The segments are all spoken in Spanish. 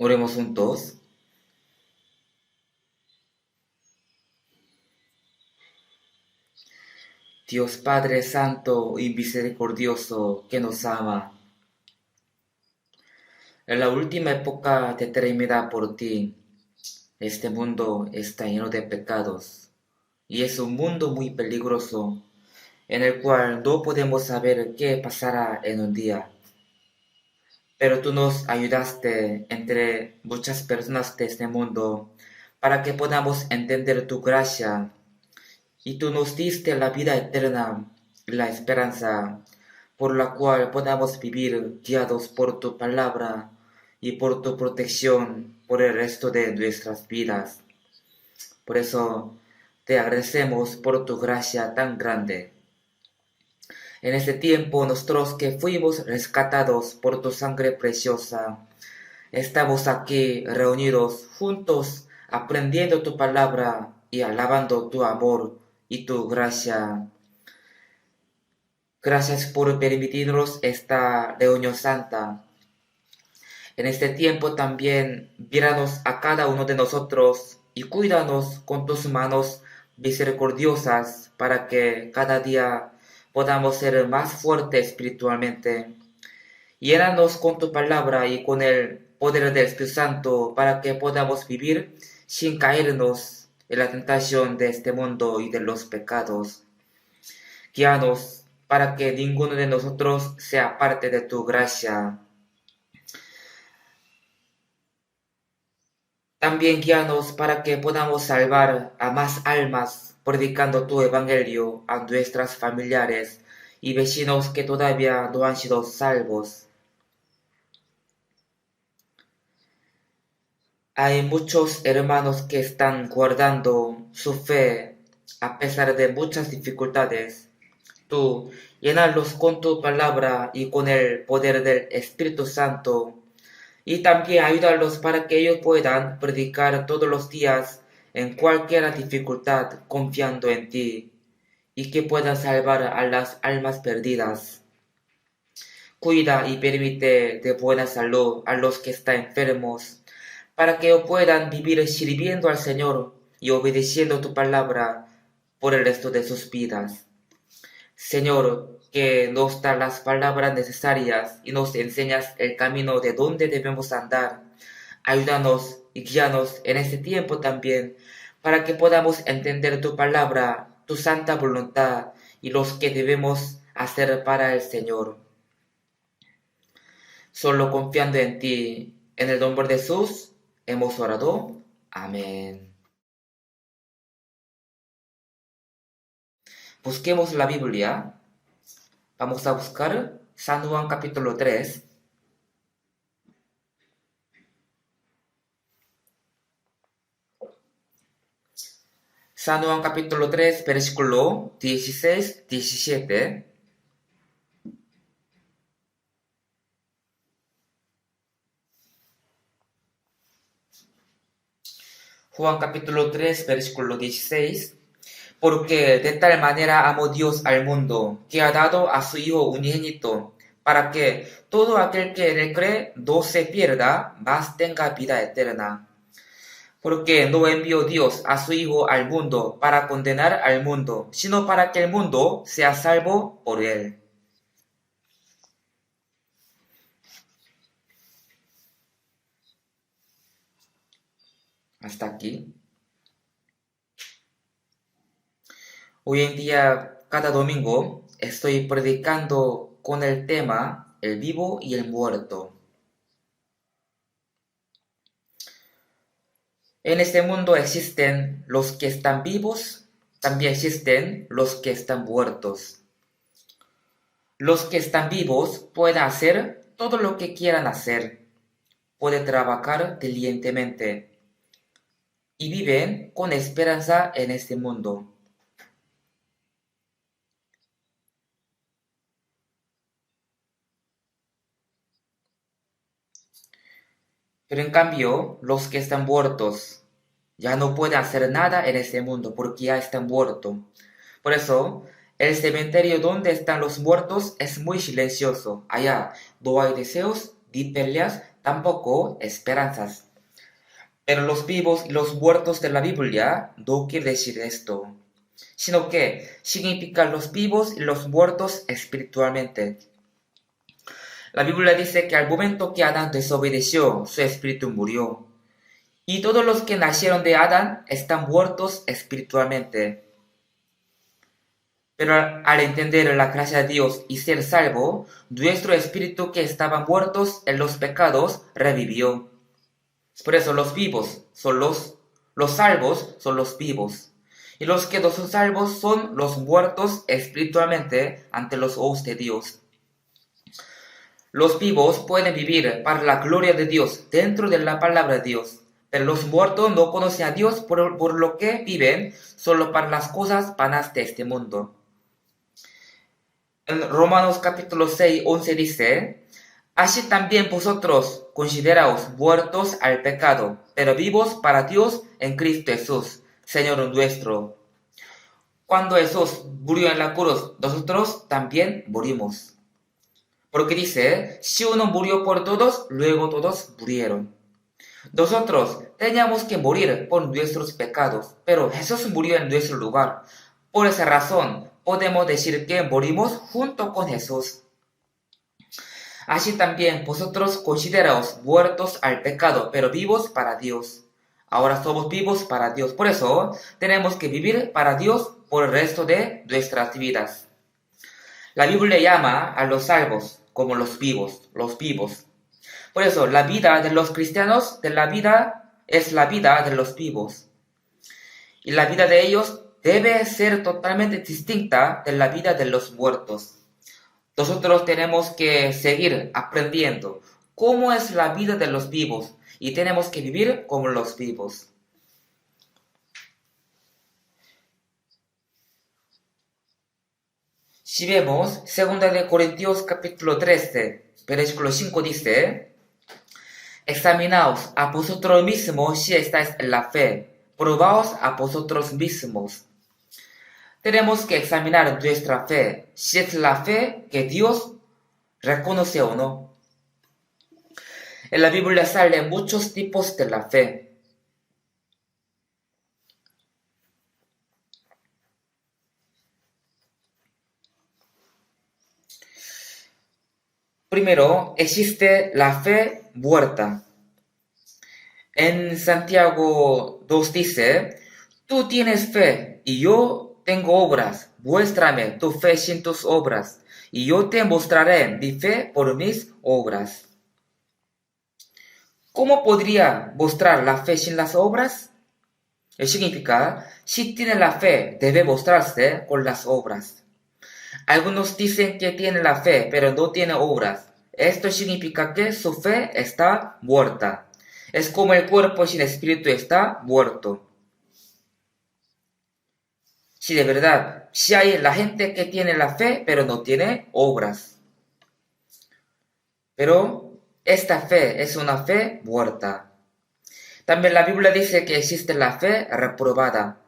Oremos juntos. Dios Padre Santo y Misericordioso que nos ama, en la última época determinada por ti, este mundo está lleno de pecados y es un mundo muy peligroso en el cual no podemos saber qué pasará en un día. Pero tú nos ayudaste entre muchas personas de este mundo para que podamos entender tu gracia y tú nos diste la vida eterna y la esperanza por la cual podamos vivir guiados por tu palabra y por tu protección por el resto de nuestras vidas. Por eso te agradecemos por tu gracia tan grande. En este tiempo nosotros que fuimos rescatados por tu sangre preciosa, estamos aquí reunidos juntos aprendiendo tu palabra y alabando tu amor y tu gracia. Gracias por permitirnos esta reunión santa. En este tiempo también míranos a cada uno de nosotros y cuídanos con tus manos misericordiosas para que cada día podamos ser más fuertes espiritualmente. Llénanos con tu palabra y con el poder del Espíritu Santo para que podamos vivir sin caernos en la tentación de este mundo y de los pecados. Guíanos para que ninguno de nosotros sea parte de tu gracia. También guíanos para que podamos salvar a más almas predicando tu evangelio a nuestros familiares y vecinos que todavía no han sido salvos. Hay muchos hermanos que están guardando su fe a pesar de muchas dificultades. Tú, llénalos con tu palabra y con el poder del Espíritu Santo, y también ayúdalos para que ellos puedan predicar todos los días en cualquier dificultad confiando en ti, y que puedan salvar a las almas perdidas. Cuida y permite de buena salud a los que están enfermos, para que puedan vivir sirviendo al Señor y obedeciendo tu palabra por el resto de sus vidas. Señor, que nos da las palabras necesarias y nos enseñas el camino de donde debemos andar. Ayúdanos y guíanos en este tiempo también, para que podamos entender tu palabra, tu santa voluntad y los que debemos hacer para el Señor. Solo confiando en ti, en el nombre de Jesús, hemos orado. Amén. Busquemos la Biblia. Vamos a buscar San Juan capítulo 3. San Juan capítulo 3, versículo 16, 17. Juan capítulo 3, versículo 16. Porque de tal manera amó Dios al mundo, que ha dado a su Hijo unigénito, para que todo aquel que le cree no se pierda, mas tenga vida eterna. Porque no envió Dios a su Hijo al mundo para condenar al mundo, sino para que el mundo sea salvo por él. Hasta aquí. Hoy en día, cada domingo, estoy predicando con el tema el vivo y el muerto. En este mundo existen los que están vivos, también existen los que están muertos. Los que están vivos pueden hacer todo lo que quieran hacer, pueden trabajar diligentemente y viven con esperanza en este mundo. Pero en cambio, los que están muertos ya no pueden hacer nada en este mundo porque ya están muertos. Por eso, el cementerio donde están los muertos es muy silencioso. Allá no hay deseos, ni peleas, tampoco esperanzas. Pero los vivos y los muertos de la Biblia no quiere decir esto, sino que significa los vivos y los muertos espiritualmente. La Biblia dice que al momento que Adán desobedeció, su espíritu murió. Y todos los que nacieron de Adán están muertos espiritualmente. Pero al entender la gracia de Dios y ser salvo, nuestro espíritu que estaba muertos en los pecados revivió. Por eso los vivos son los salvos son los vivos. Y los que no son salvos son los muertos espiritualmente ante los ojos de Dios. Los vivos pueden vivir para la gloria de Dios dentro de la palabra de Dios. Pero los muertos no conocen a Dios por lo que viven solo para las cosas vanas de este mundo. En Romanos capítulo 6, 11 dice, así también vosotros consideraos muertos al pecado, pero vivos para Dios en Cristo Jesús, Señor nuestro. Cuando Jesús murió en la cruz, nosotros también morimos. Porque dice, si uno murió por todos, luego todos murieron. Nosotros teníamos que morir por nuestros pecados, pero Jesús murió en nuestro lugar. Por esa razón, podemos decir que morimos junto con Jesús. Así también vosotros consideraos muertos al pecado, pero vivos para Dios. Ahora somos vivos para Dios. Por eso tenemos que vivir para Dios por el resto de nuestras vidas. La Biblia llama a los salvos como los vivos. Por eso, la vida de los cristianos es la vida de los vivos. Y la vida de ellos debe ser totalmente distinta de la vida de los muertos. Nosotros tenemos que seguir aprendiendo cómo es la vida de los vivos y tenemos que vivir como los vivos. Si vemos 2 Corintios capítulo 13, versículo 5 dice, examinaos a vosotros mismos si estáis en la fe, probaos a vosotros mismos. Tenemos que examinar nuestra fe, si es la fe que Dios reconoce o no. En la Biblia salen muchos tipos de la fe. Primero, existe la fe muerta. En Santiago 2 dice, tú tienes fe y yo tengo obras. Muéstrame tu fe sin tus obras, y yo te mostraré mi fe por mis obras. ¿Cómo podría mostrar la fe sin las obras? Significa, si tiene la fe, debe mostrarse con las obras. Algunos dicen que tiene la fe, pero no tiene obras. Esto significa que su fe está muerta. Es como el cuerpo sin espíritu está muerto. Si de verdad, si hay la gente que tiene la fe, pero no tiene obras. Pero esta fe es una fe muerta. También la Biblia dice que existe la fe reprobada.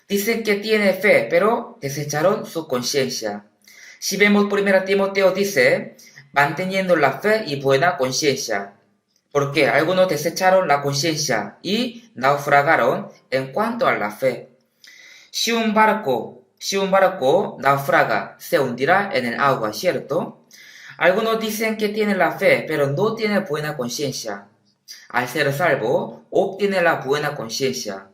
Dicen que tiene fe, pero desecharon su conciencia. Si vemos 1 Timoteo dice, manteniendo la fe y buena conciencia. Porque algunos desecharon la conciencia y naufragaron en cuanto a la fe. Si un barco naufraga, se hundirá en el agua, ¿cierto? Algunos dicen que tiene la fe, pero no tiene buena conciencia. Al ser salvo, obtiene la buena conciencia.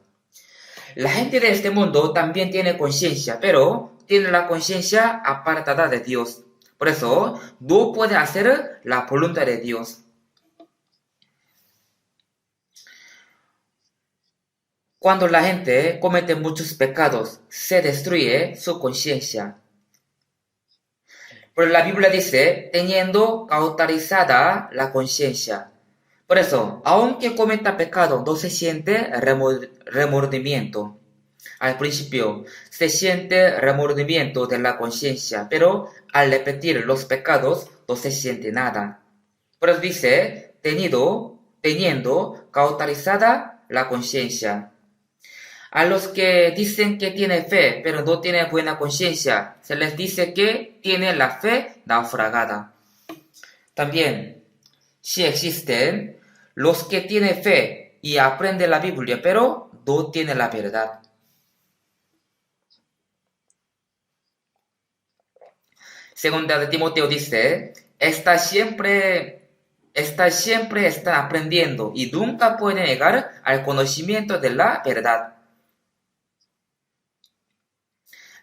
La gente de este mundo también tiene conciencia, pero tiene la conciencia apartada de Dios. Por eso, no puede hacer la voluntad de Dios. Cuando la gente comete muchos pecados, se destruye su conciencia. Pero la Biblia dice, teniendo cauterizada la conciencia. Por eso, aunque cometa pecado, no se siente remordimiento. Al principio, se siente remordimiento de la conciencia, pero al repetir los pecados, no se siente nada. Por eso dice, teniendo cauterizada la conciencia. A los que dicen que tienen fe, pero no tienen buena conciencia, se les dice que tienen la fe naufragada. También, Sí existen los que tienen fe y aprenden la Biblia, pero no tienen la verdad. Segunda de Timoteo dice, están aprendiendo y nunca pueden llegar al conocimiento de la verdad.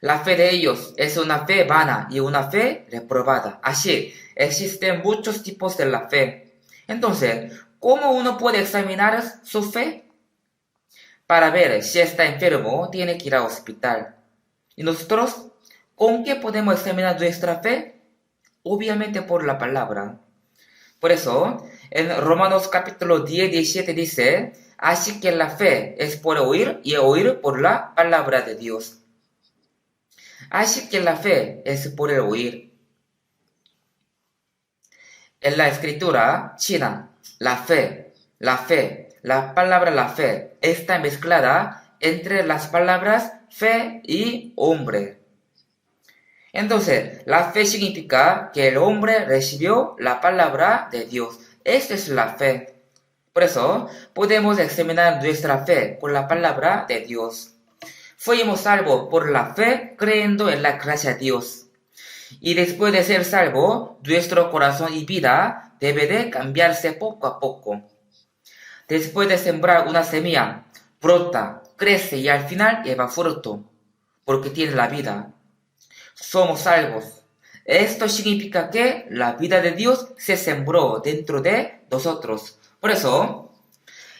La fe de ellos es una fe vana y una fe reprobada. Así, existen muchos tipos de la fe. Entonces, ¿cómo uno puede examinar su fe? Para ver si está enfermo, tiene que ir al hospital. ¿Y nosotros con qué podemos examinar nuestra fe? Obviamente por la palabra. Por eso, en Romanos capítulo 10, 17 dice, así que la fe es por oír y oír por la palabra de Dios. Así que la fe es por el oír. En la escritura china, la palabra la fe está mezclada entre las palabras fe y hombre. Entonces, la fe significa que el hombre recibió la palabra de Dios. Esta es la fe. Por eso, podemos examinar nuestra fe con la palabra de Dios. Fuimos salvos por la fe creyendo en la gracia de Dios. Y después de ser salvo, nuestro corazón y vida debe de cambiarse poco a poco. Después de sembrar una semilla, brota, crece y al final lleva fruto, porque tiene la vida. Somos salvos. Esto significa que la vida de Dios se sembró dentro de nosotros. Por eso,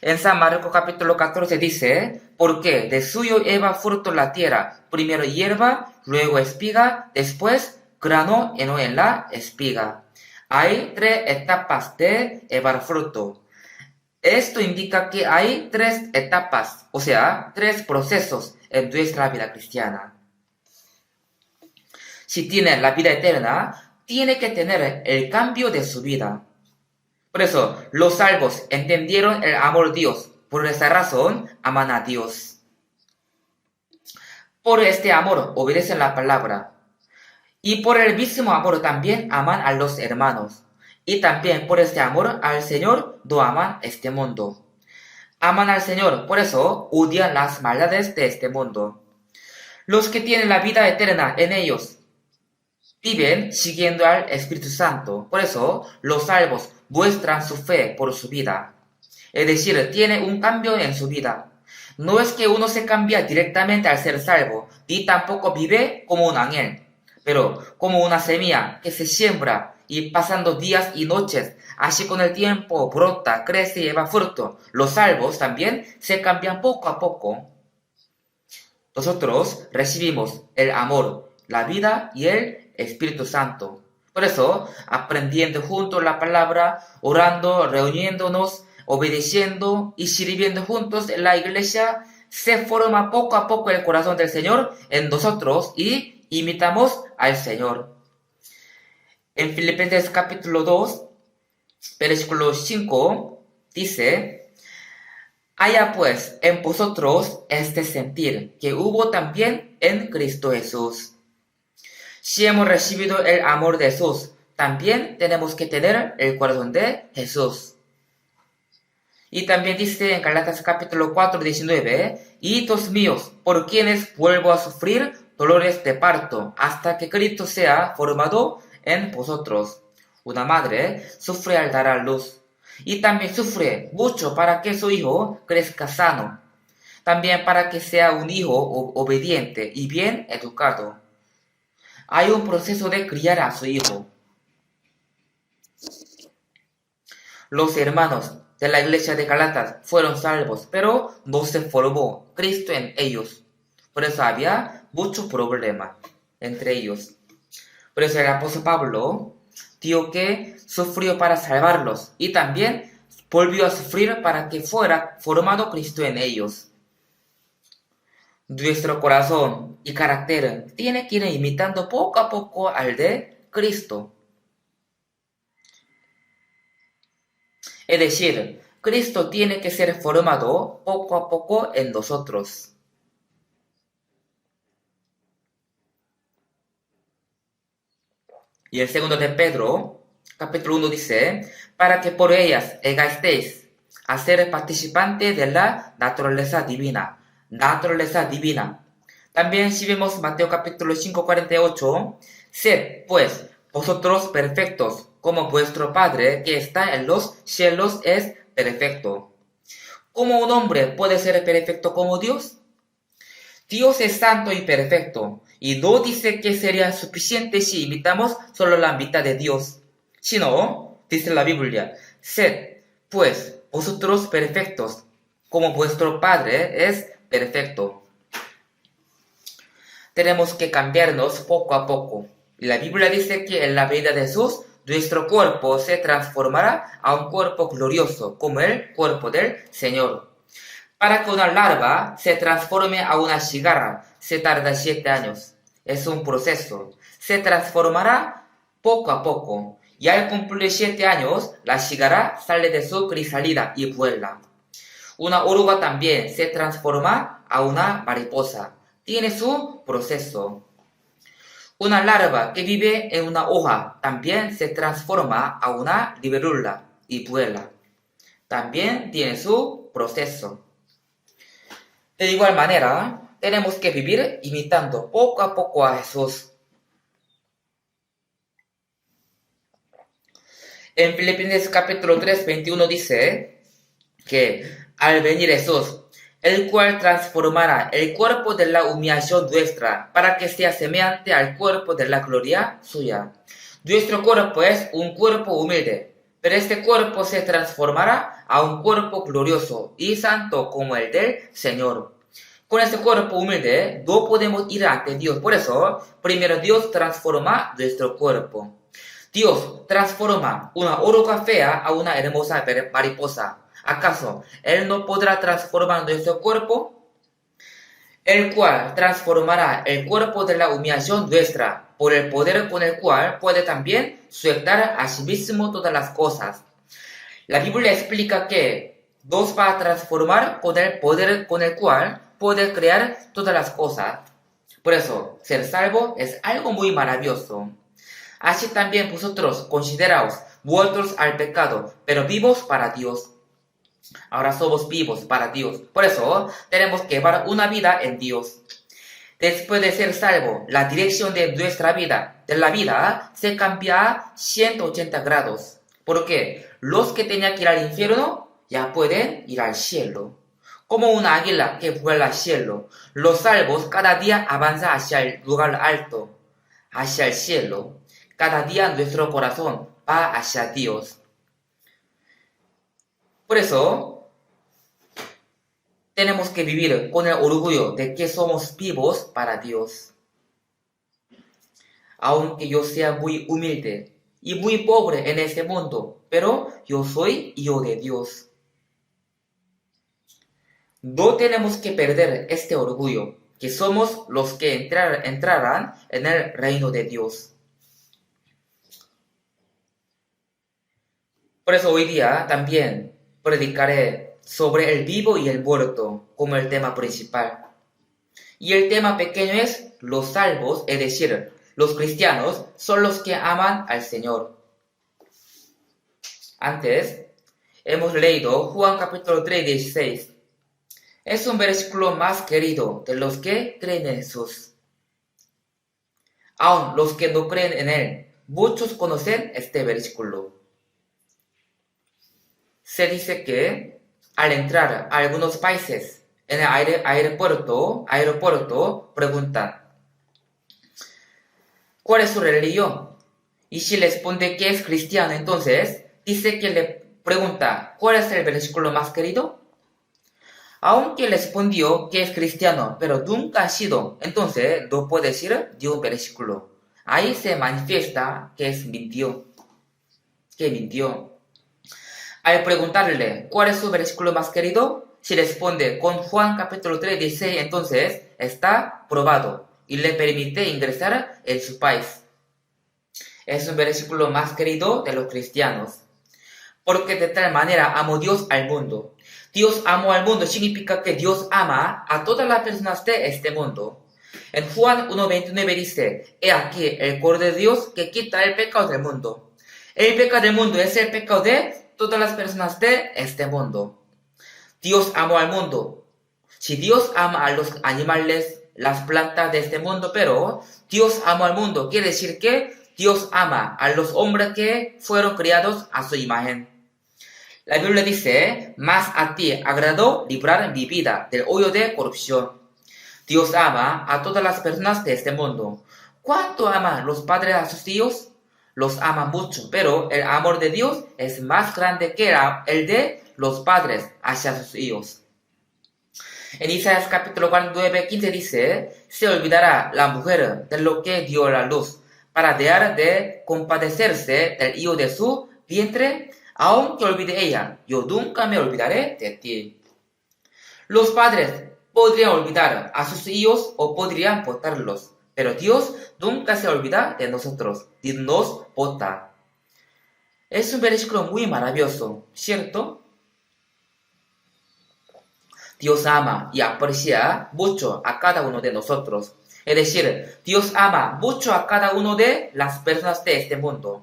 en San Marcos capítulo 14 dice, porque de suyo lleva fruto la tierra, primero hierba, luego espiga, después grano en la espiga. Hay 3 etapas de llevar fruto. Esto indica que hay 3 etapas, o sea, 3 procesos en nuestra vida cristiana. Si tiene la vida eterna, tiene que tener el cambio de su vida. Por eso, los salvos entendieron el amor de Dios. Por esa razón, aman a Dios. Por este amor obedecen la palabra. Y por el mismo amor también aman a los hermanos. Y también por este amor al Señor no aman este mundo. Aman al Señor, por eso odian las maldades de este mundo. Los que tienen la vida eterna en ellos viven siguiendo al Espíritu Santo. Por eso los salvos muestran su fe por su vida. Es decir, tiene un cambio en su vida. No es que uno se cambia directamente al ser salvo, ni tampoco vive como un ángel, pero como una semilla que se siembra y pasando días y noches, así con el tiempo brota, crece y lleva fruto. Los salvos también se cambian poco a poco. Nosotros recibimos el amor, la vida y el Espíritu Santo. Por eso, aprendiendo juntos la palabra, orando, reuniéndonos, obedeciendo y sirviendo juntos en la iglesia, se forma poco a poco el corazón del Señor en nosotros y imitamos al Señor. En Filipenses capítulo 2, versículo 5, dice, haya pues en vosotros este sentir que hubo también en Cristo Jesús. Si hemos recibido el amor de Jesús, también tenemos que tener el corazón de Jesús. Y también dice en Gálatas capítulo 4, 19, hijitos míos, por quienes vuelvo a sufrir dolores de parto, hasta que Cristo sea formado en vosotros. Una madre sufre al dar a luz, y también sufre mucho para que su hijo crezca sano, también para que sea un hijo obediente y bien educado. Hay un proceso de criar a su hijo. Los hermanos de la iglesia de Gálatas fueron salvos, pero no se formó Cristo en ellos. Por eso había mucho problema entre ellos. Por eso el apóstol Pablo dijo que sufrió para salvarlos y también volvió a sufrir para que fuera formado Cristo en ellos. Nuestro corazón y carácter tiene que ir imitando poco a poco al de Cristo. Es decir, Cristo tiene que ser formado poco a poco en nosotros. Y el segundo de Pedro capítulo 1 dice, para que por ellas llegasteis a ser participantes de la naturaleza divina. Naturaleza divina. También si vemos Mateo capítulo 5, 48, sed pues vosotros perfectos, como vuestro Padre que está en los cielos es perfecto. ¿Cómo un hombre puede ser perfecto como Dios? Dios es santo y perfecto, y no dice que sería suficiente si imitamos solo la mitad de Dios, sino, dice la Biblia, sed pues vosotros perfectos, como vuestro Padre es perfecto. Tenemos que cambiarnos poco a poco. La Biblia dice que en la venida de Jesús, nuestro cuerpo se transformará a un cuerpo glorioso, como el cuerpo del Señor. Para que una larva se transforme a una cigarra, se tarda 7 años. Es un proceso. Se transformará poco a poco. Y al cumplir 7 años, la cigarra sale de su crisálida y vuela. Una oruga también se transforma a una mariposa. Tiene su proceso. Una larva que vive en una hoja también se transforma a una libélula y vuela. También tiene su proceso. De igual manera, tenemos que vivir imitando poco a poco a Jesús. En Filipenses capítulo 3, 21 dice que al venir Jesús, el cual transformará el cuerpo de la humillación nuestra, para que sea semejante al cuerpo de la gloria suya. Nuestro cuerpo es un cuerpo humilde, pero este cuerpo se transformará a un cuerpo glorioso y santo como el del Señor. Con este cuerpo humilde no podemos ir ante Dios, por eso primero Dios transforma nuestro cuerpo. Dios transforma una oruga fea a una hermosa mariposa. ¿Acaso Él no podrá transformar nuestro cuerpo? El cual transformará el cuerpo de la humillación nuestra, por el poder con el cual puede también sujetar a sí mismo todas las cosas. La Biblia explica que Dios va a transformar con el poder con el cual puede crear todas las cosas. Por eso, ser salvo es algo muy maravilloso. Así también vosotros consideraos muertos al pecado, pero vivos para Dios. Ahora somos vivos para Dios. Por eso tenemos que llevar una vida en Dios. Después de ser salvo, la dirección de nuestra vida, de la vida, se cambia a 180 grados. Porque los que tenían que ir al infierno ya pueden ir al cielo. Como una águila que vuela al cielo, los salvos cada día avanzan hacia el lugar alto, hacia el cielo. Cada día nuestro corazón va hacia Dios. Por eso, tenemos que vivir con el orgullo de que somos vivos para Dios. Aunque yo sea muy humilde y muy pobre en este mundo, pero yo soy hijo de Dios. No tenemos que perder este orgullo, que somos los que entrarán en el reino de Dios. Por eso hoy día también predicaré sobre el vivo y el muerto como el tema principal. Y el tema pequeño es los salvos, es decir, los cristianos son los que aman al Señor. Antes hemos leído Juan capítulo 3, 16. Es un versículo más querido de los que creen en Jesús. Aún los que no creen en Él, muchos conocen este versículo. Se dice que al entrar a algunos países en el aeropuerto preguntan ¿cuál es su religión? Y si les responde que es cristiano, entonces dice que le pregunta ¿cuál es el versículo más querido? Aunque le respondió que es cristiano, pero nunca ha sido, entonces no puede decir de un versículo. Ahí se manifiesta que mintió. Al preguntarle cuál es su versículo más querido, si responde con Juan capítulo 3, 16, entonces está probado y le permite ingresar en su país. Es un versículo más querido de los cristianos. Porque de tal manera amó Dios al mundo. Dios amó al mundo significa que Dios ama a todas las personas de este mundo. En Juan 1:29 dice, he aquí el Cordero de Dios que quita el pecado del mundo. El pecado del mundo es el pecado de todas las personas de este mundo. Dios amó al mundo. Si Dios ama a los animales, las plantas de este mundo, pero Dios amó al mundo, quiere decir que Dios ama a los hombres que fueron criados a su imagen. La Biblia dice, más a ti agradó librar mi vida del hoyo de corrupción. Dios ama a todas las personas de este mundo. ¿Cuánto aman los padres a sus hijos? Los aman mucho, pero el amor de Dios es más grande que el de los padres hacia sus hijos. En Isaías capítulo 49, 15 dice, se olvidará la mujer de lo que dio la luz, para dejar de compadecerse del hijo de su vientre, aunque olvide ella, yo nunca me olvidaré de ti. Los padres podrían olvidar a sus hijos o podrían botarlos, pero Dios nunca se olvida de nosotros y nos bota. Es un versículo muy maravilloso, ¿cierto? Dios ama y aprecia mucho a cada uno de nosotros. Es decir, Dios ama mucho a cada uno de las personas de este mundo.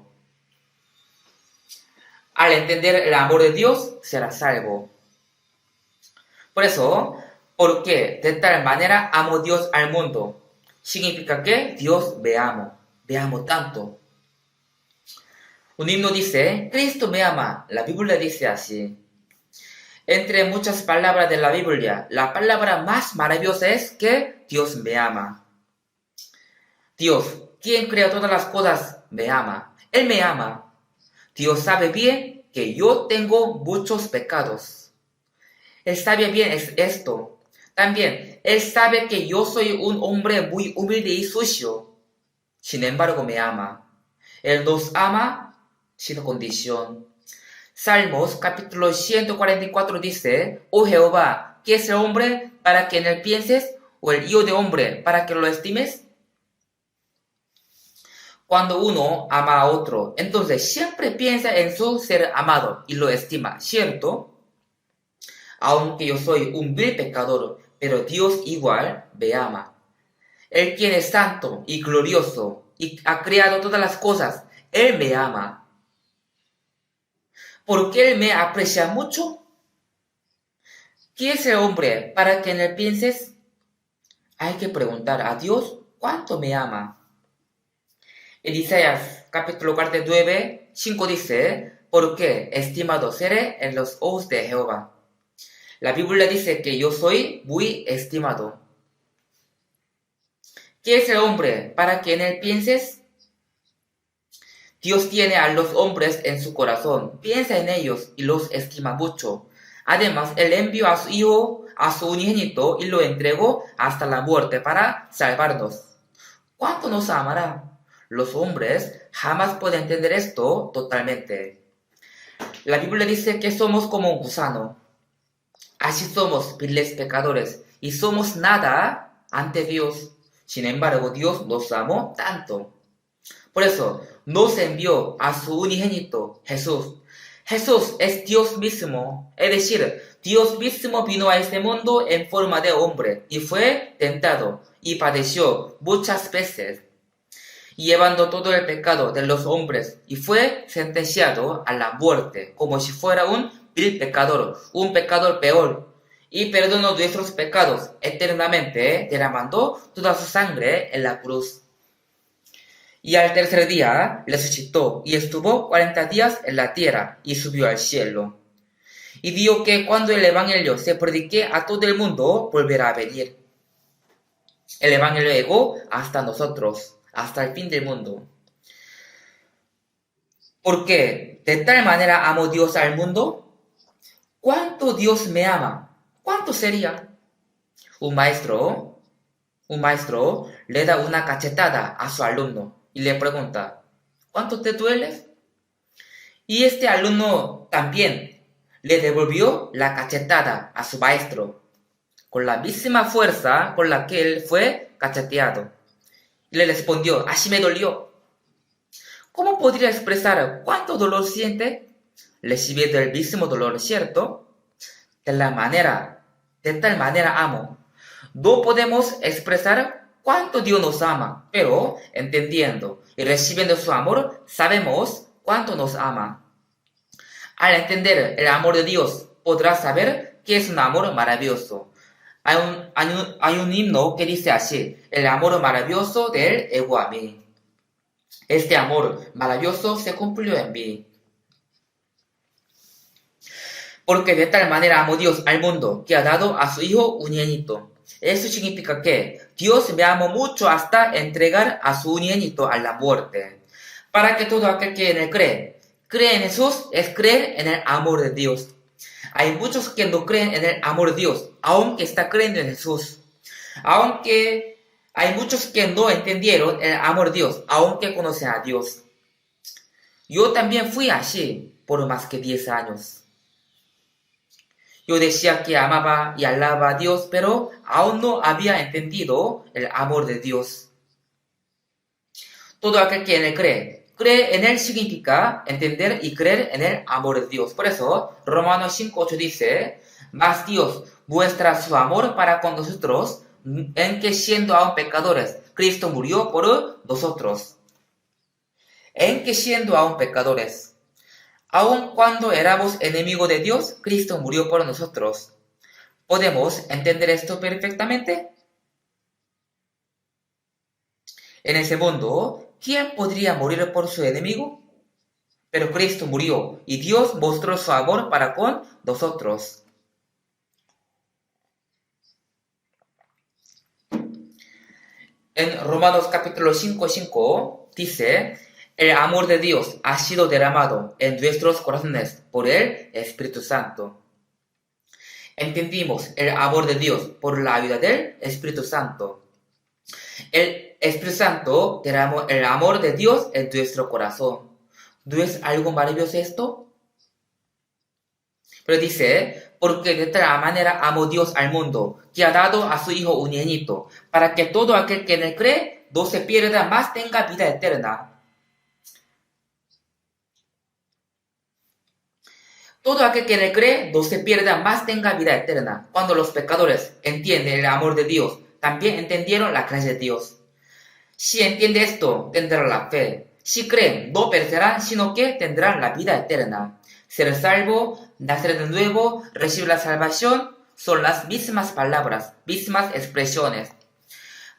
Al entender el amor de Dios, será salvo. Por eso, porque de tal manera amó Dios al mundo, significa que Dios me amo tanto. Un himno dice, Cristo me ama, la Biblia dice así. Entre muchas palabras de la Biblia, la palabra más maravillosa es que Dios me ama. Dios, quien creó todas las cosas, me ama. Él me ama. Dios sabe bien que yo tengo muchos pecados. Él sabe bien esto. También, Él sabe que yo soy un hombre muy humilde y sucio. Sin embargo, me ama. Él nos ama sin condición. Salmos capítulo 144 dice, Oh Jehová, ¿qué es el hombre para que en él pienses? ¿O el hijo de hombre para que lo estimes? Cuando uno ama a otro, entonces siempre piensa en su ser amado y lo estima, ¿cierto? Aunque yo soy un vil pecador, pero Dios igual me ama. Él quien es santo y glorioso y ha creado todas las cosas, Él me ama. ¿Por qué Él me aprecia mucho? ¿Qué es el hombre para que en él pienses? Hay que preguntar a Dios cuánto me ama. En Isaías capítulo 49, 5 dice, ¿por qué estimado seré en los ojos de Jehová? La Biblia dice que yo soy muy estimado. ¿Qué es el hombre para que en él pienses? Dios tiene a los hombres en su corazón, piensa en ellos y los estima mucho. Además, Él envió a su Hijo, a su unigénito, y lo entregó hasta la muerte para salvarnos. ¿Cuánto nos amará? Los hombres jamás pueden entender esto totalmente. La Biblia dice que somos como un gusano. Así somos viles pecadores y somos nada ante Dios. Sin embargo, Dios nos amó tanto. Por eso, nos envió a su unigénito, Jesús. Jesús es Dios mismo, es decir, Dios mismo vino a este mundo en forma de hombre y fue tentado y padeció muchas veces, llevando todo el pecado de los hombres y fue sentenciado a la muerte como si fuera un vil pecador, un pecador peor, y perdonó nuestros pecados eternamente derramando toda su sangre en la cruz. Y al tercer día resucitó y estuvo 40 días en la tierra y subió al cielo. Y dijo que cuando el evangelio se predique a todo el mundo, volverá a venir. El evangelio llegó hasta nosotros, hasta el fin del mundo. ¿Por qué? De tal manera amó Dios al mundo. ¿Cuánto Dios me ama? ¿Cuánto sería? Un maestro le da una cachetada a su alumno y le pregunta, ¿cuánto te duele? Y este alumno también le devolvió la cachetada a su maestro, con la misma fuerza con la que él fue cacheteado. Y le respondió, así me dolió. ¿Cómo podría expresar cuánto dolor siente? Recibiendo el mismo dolor, ¿cierto? De tal manera amo. No podemos expresar cuánto Dios nos ama, pero entendiendo y recibiendo su amor, sabemos cuánto nos ama. Al entender el amor de Dios, podrás saber que es un amor maravilloso. Hay un himno que dice así: el amor maravilloso del ego a mí. Este amor maravilloso se cumplió en mí. Porque de tal manera amó Dios al mundo que ha dado a su Hijo unigénito. Eso significa que Dios me amó mucho hasta entregar a su unigénito a la muerte, para que todo aquel que en él cree en Jesús, es creer en el amor de Dios. Hay muchos que no creen en el amor de Dios, aunque está creyendo en Jesús. Aunque hay muchos que no entendieron el amor de Dios, aunque conocen a Dios. Yo también fui así por más que 10 años. Yo decía que amaba y alababa a Dios, pero aún no había entendido el amor de Dios. Todo aquel que en él cree en él significa entender y creer en el amor de Dios. Por eso, Romanos 5:8 dice: mas Dios muestra su amor para con nosotros, en que siendo aún pecadores, Cristo murió por nosotros. En que siendo aún pecadores, aun cuando éramos enemigos de Dios, Cristo murió por nosotros. ¿Podemos entender esto perfectamente? En ese mundo, ¿quién podría morir por su enemigo? Pero Cristo murió y Dios mostró su amor para con nosotros. En Romanos capítulo 5:5 dice: el amor de Dios ha sido derramado en nuestros corazones por el Espíritu Santo. Entendimos el amor de Dios por la ayuda del Espíritu Santo. El Espíritu Santo derramó el amor de Dios en nuestro corazón. ¿No es algo maravilloso esto? Pero dice: porque de tal manera amó Dios al mundo, que ha dado a su Hijo unigénito, para que todo aquel que en él cree no se pierda, mas tenga vida eterna. Todo aquel que en él cree no se pierda, mas tenga vida eterna. Cuando los pecadores entienden el amor de Dios, también entendieron la gracia de Dios. Si entiende esto, tendrán la fe. Si creen, no perecerán, sino que tendrán la vida eterna. Ser salvo, nacer de nuevo, recibir la salvación, son las mismas palabras, mismas expresiones.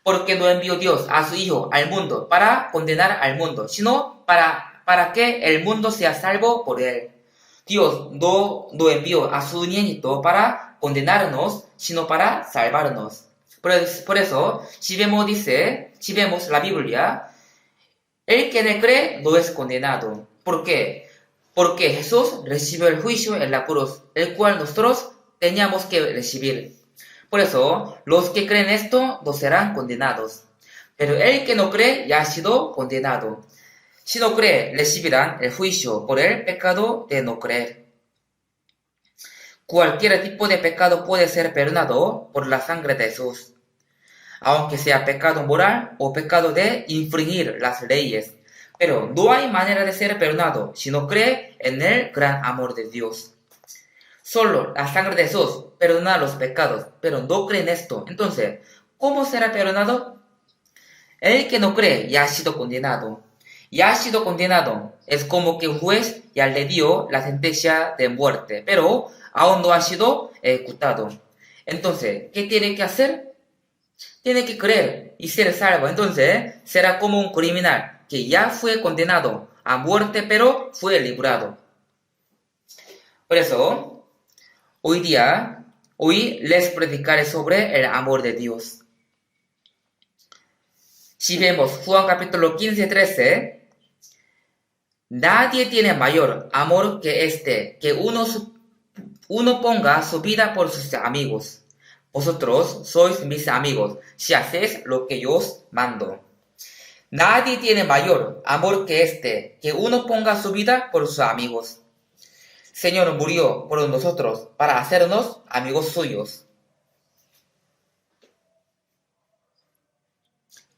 Porque no envió Dios a su Hijo al mundo para condenar al mundo, sino para que el mundo sea salvo por él. Dios no envió a su unigénito para condenarnos, sino para salvarnos. Por eso, si vemos la Biblia, el que en él cree no es condenado. ¿Por qué? Porque Jesús recibió el juicio en la cruz, el cual nosotros teníamos que recibir. Por eso, los que creen esto no serán condenados. Pero el que no cree ya ha sido condenado. Si no cree, recibirán el juicio por el pecado de no creer. Cualquier tipo de pecado puede ser perdonado por la sangre de Jesús, aunque sea pecado moral o pecado de infringir las leyes. Pero no hay manera de ser perdonado si no cree en el gran amor de Dios. Solo la sangre de Jesús perdona los pecados, pero no cree en esto. Entonces, ¿cómo será perdonado? El que no cree ya ha sido condenado. Ya ha sido condenado. Es como que un juez ya le dio la sentencia de muerte, pero aún no ha sido ejecutado. Entonces, ¿qué tiene que hacer? Tiene que creer y ser salvo. Entonces, será como un criminal que ya fue condenado a muerte, pero fue librado. Por eso, hoy les predicaré sobre el amor de Dios. Si vemos Juan capítulo 15:13, nadie tiene mayor amor que este, que uno ponga su vida por sus amigos. Vosotros sois mis amigos, si hacéis lo que yo os mando. Nadie tiene mayor amor que este, que uno ponga su vida por sus amigos. Señor murió por nosotros para hacernos amigos suyos.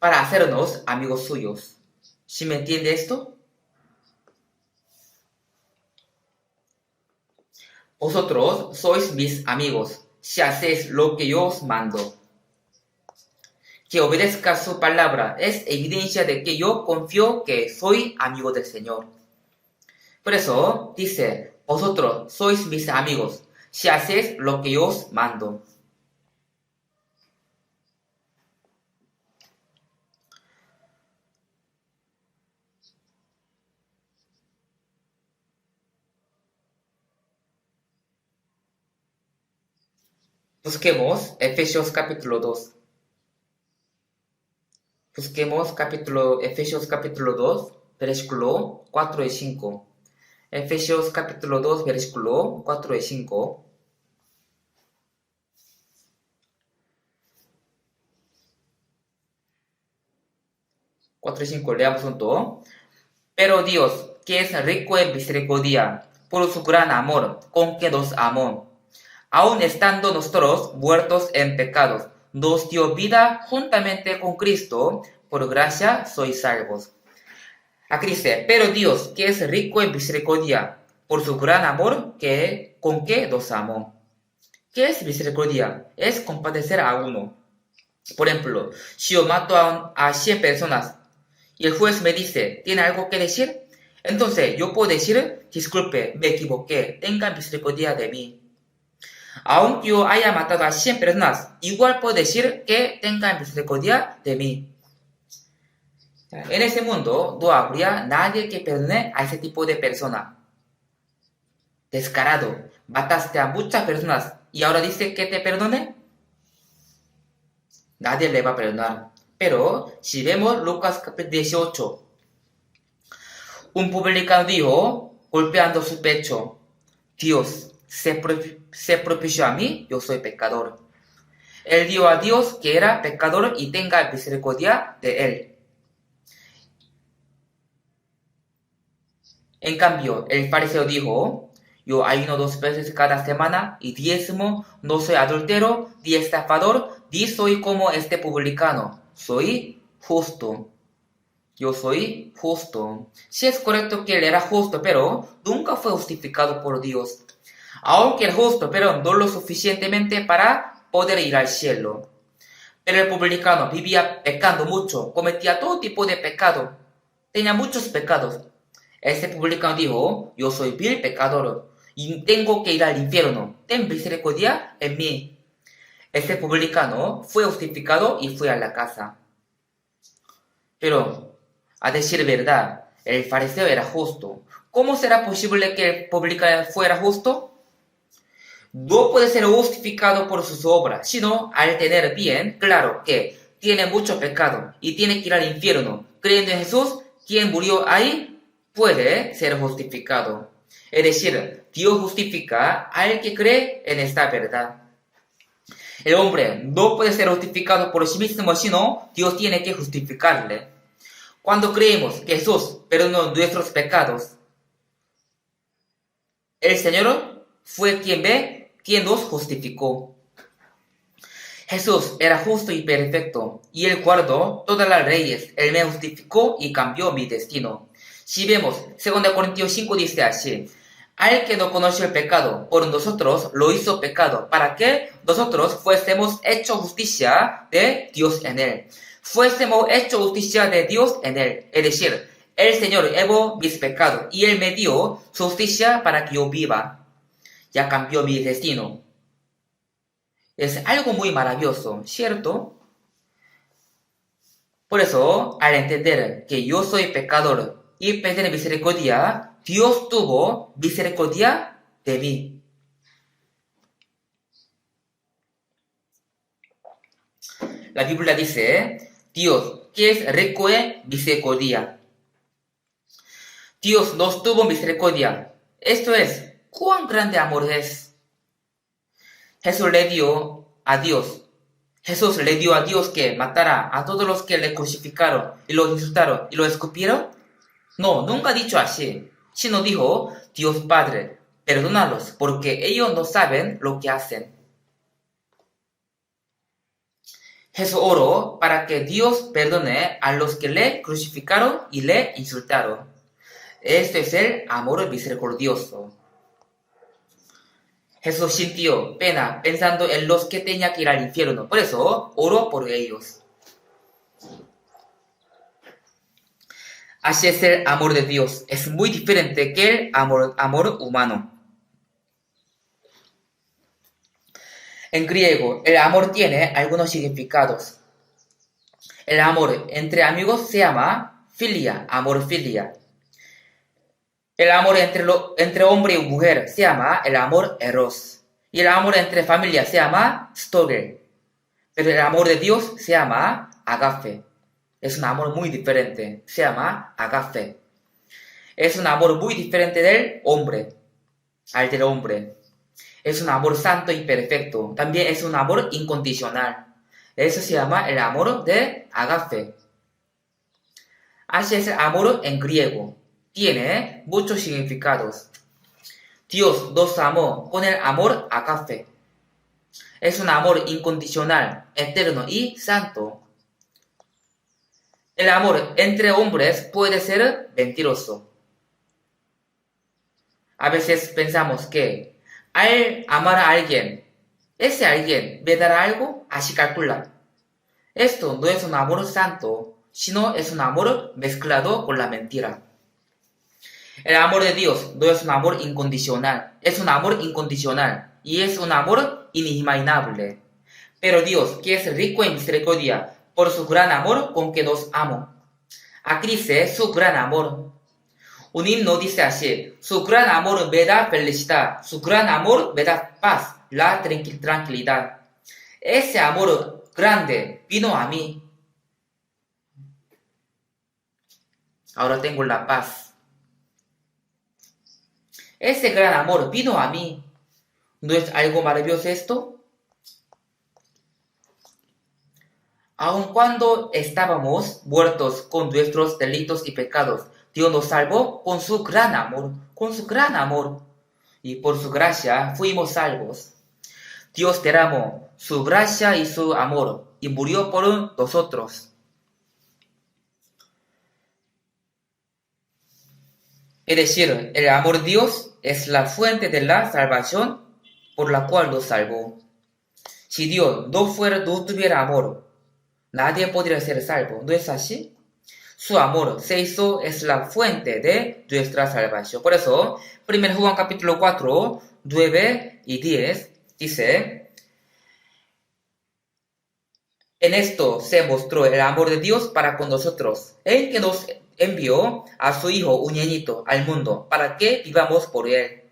Para hacernos amigos suyos. ¿Sí me entiende esto? Vosotros sois mis amigos, si hacéis lo que yo os mando. Que obedezca su palabra es evidencia de que yo confío que soy amigo del Señor. Por eso dice, vosotros sois mis amigos, si hacéis lo que yo os mando. Busquemos Efesios capítulo 2. Busquemos Efesios capítulo 2, versículo 4 y 5. Efesios capítulo 2, versículo 4 y 5. Cuatro y 5, leamos junto. Pero Dios, que es rico en misericordia, por su gran amor con que nos amó, aun estando nosotros muertos en pecados, nos dio vida juntamente con Cristo, por gracia sois salvos. Aquí dice, pero Dios, que es rico en misericordia, por su gran amor con que nos amó. ¿Qué es misericordia? Es compadecer a uno. Por ejemplo, si yo mato a 100 personas y el juez me dice, ¿tiene algo que decir? Entonces yo puedo decir, disculpe, me equivoqué, tenga misericordia de mí. Aunque yo haya matado a 100 personas, igual puedo decir que tenga misericordia de mí. En ese mundo no habría nadie que perdone a ese tipo de persona. Descarado, mataste a muchas personas y ahora dice que te perdone. Nadie le va a perdonar. Pero si vemos Lucas capítulo 18, un publicano dijo, golpeando su pecho, Dios, sé propicio a mí, yo soy pecador. Él dijo a Dios que era pecador y tenga misericordia de él. En cambio, el fariseo dijo, yo ayuno 2 veces cada semana y diezmo, no soy adúltero, ni estafador, ni soy como este publicano. Soy justo. Yo soy justo. Sí es correcto que él era justo, pero nunca fue justificado por Dios. Aunque era justo, pero no lo suficientemente para poder ir al cielo. Pero el publicano vivía pecando mucho, cometía todo tipo de pecado. Tenía muchos pecados. Este publicano dijo, yo soy vil pecador y tengo que ir al infierno. Ten misericordia en mí. Este publicano fue justificado y fue a la casa. Pero, a decir verdad, el fariseo era justo. ¿Cómo será posible que el publicano fuera justo? No puede ser justificado por sus obras, sino al tener bien claro que tiene mucho pecado y tiene que ir al infierno. Creyendo en Jesús, quien murió ahí, puede ser justificado. Es decir, Dios justifica al que cree en esta verdad. El hombre no puede ser justificado por sí mismo, sino Dios tiene que justificarle. Cuando creemos que Jesús perdonó nuestros pecados, el Señor fue quien nos justificó. Jesús era justo y perfecto, y Él guardó todas las leyes. Él me justificó y cambió mi destino. Si vemos, 2 Corintios 5 dice así, al que no conoció el pecado, por nosotros lo hizo pecado, para que nosotros fuésemos hecho justicia de Dios en él. Fuésemos hecho justicia de Dios en él. Es decir, el Señor llevó mis pecados y Él me dio su justicia para que yo viva. Ya cambió mi destino. Es algo muy maravilloso, ¿cierto? Por eso, al entender que yo soy pecador y pedir misericordia, Dios tuvo misericordia de mí. La Biblia dice, Dios, que es rico en misericordia. Dios nos tuvo misericordia. Esto es, ¿cuán grande amor es? Jesús le dio a Dios que matara a todos los que le crucificaron y lo insultaron y lo escupieron. No, nunca ha dicho así, sino dijo, Dios Padre, perdónalos porque ellos no saben lo que hacen. Jesús oró para que Dios perdone a los que le crucificaron y le insultaron. Este es el amor misericordioso. Jesús sintió pena pensando en los que tenían que ir al infierno, por eso oró por ellos. Así es el amor de Dios. Es muy diferente que el amor humano. En griego, el amor tiene algunos significados. El amor entre amigos se llama filia, amor filia. El amor entre hombre y mujer se llama el amor eros. Y el amor entre familia se llama storge. Pero el amor de Dios se llama agape. Es un amor muy diferente. Se llama agape. Es un amor muy diferente del hombre. Al del hombre. Es un amor santo y perfecto. También es un amor incondicional. Eso se llama el amor de agape. Así es el amor en griego. Tiene muchos significados. Dios nos amó con el amor agape. Es un amor incondicional, eterno y santo. El amor entre hombres puede ser mentiroso. A veces pensamos que al amar a alguien, ese alguien me dará algo, así calcula. Esto no es un amor santo, sino es un amor mezclado con la mentira. El amor de Dios no es un amor incondicional, es un amor incondicional y es un amor inimaginable. Pero Dios, que es rico en misericordia, por su gran amor con que nos amó. Aquí dice su gran amor. Un himno dice así: su gran amor me da felicidad, su gran amor me da paz, la tranquilidad. Ese amor grande vino a mí. Ahora tengo la paz. Ese gran amor vino a mí. ¿No es algo maravilloso esto? Aun cuando estábamos muertos con nuestros delitos y pecados, Dios nos salvó con su gran amor, y por su gracia fuimos salvos. Dios derramó su gracia y su amor, y murió por nosotros. Es decir, el amor de Dios es la fuente de la salvación por la cual nos salvó. Si Dios no tuviera amor, nadie podría ser salvo, ¿no es así? Su amor es la fuente de nuestra salvación. Por eso, 1 Juan capítulo 4, 9 y 10 dice: en esto se mostró el amor de Dios para con nosotros, en que nos envió a su Hijo unigénito al mundo, para que vivamos por él.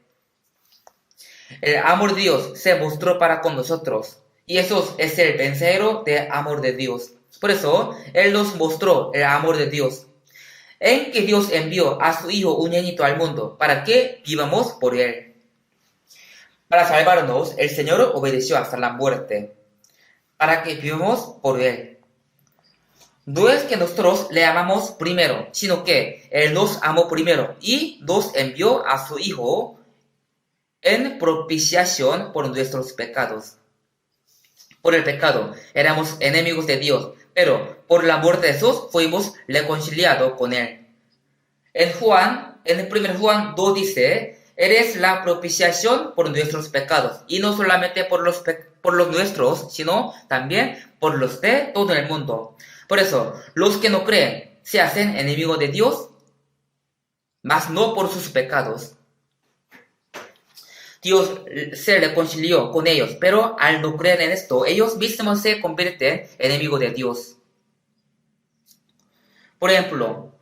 El amor de Dios se mostró para con nosotros, y eso es el verdadero de amor de Dios. Por eso, Él nos mostró el amor de Dios, en que Dios envió a su Hijo unigénito al mundo, para que vivamos por él. Para salvarnos, el Señor obedeció hasta la muerte, para que vivamos por él. No es que nosotros le amamos primero, sino que Él nos amó primero y nos envió a su Hijo en propiciación por nuestros pecados. Por el pecado éramos enemigos de Dios, pero por la muerte de Jesús fuimos reconciliados con Él. En 1 Juan 2 dice: eres la propiciación por nuestros pecados, y no solamente por los nuestros, sino también por los de todo el mundo. Por eso, los que no creen se hacen enemigos de Dios, mas no por sus pecados. Dios se reconcilió con ellos, pero al no creer en esto, ellos mismos se convierten en enemigos de Dios. Por ejemplo,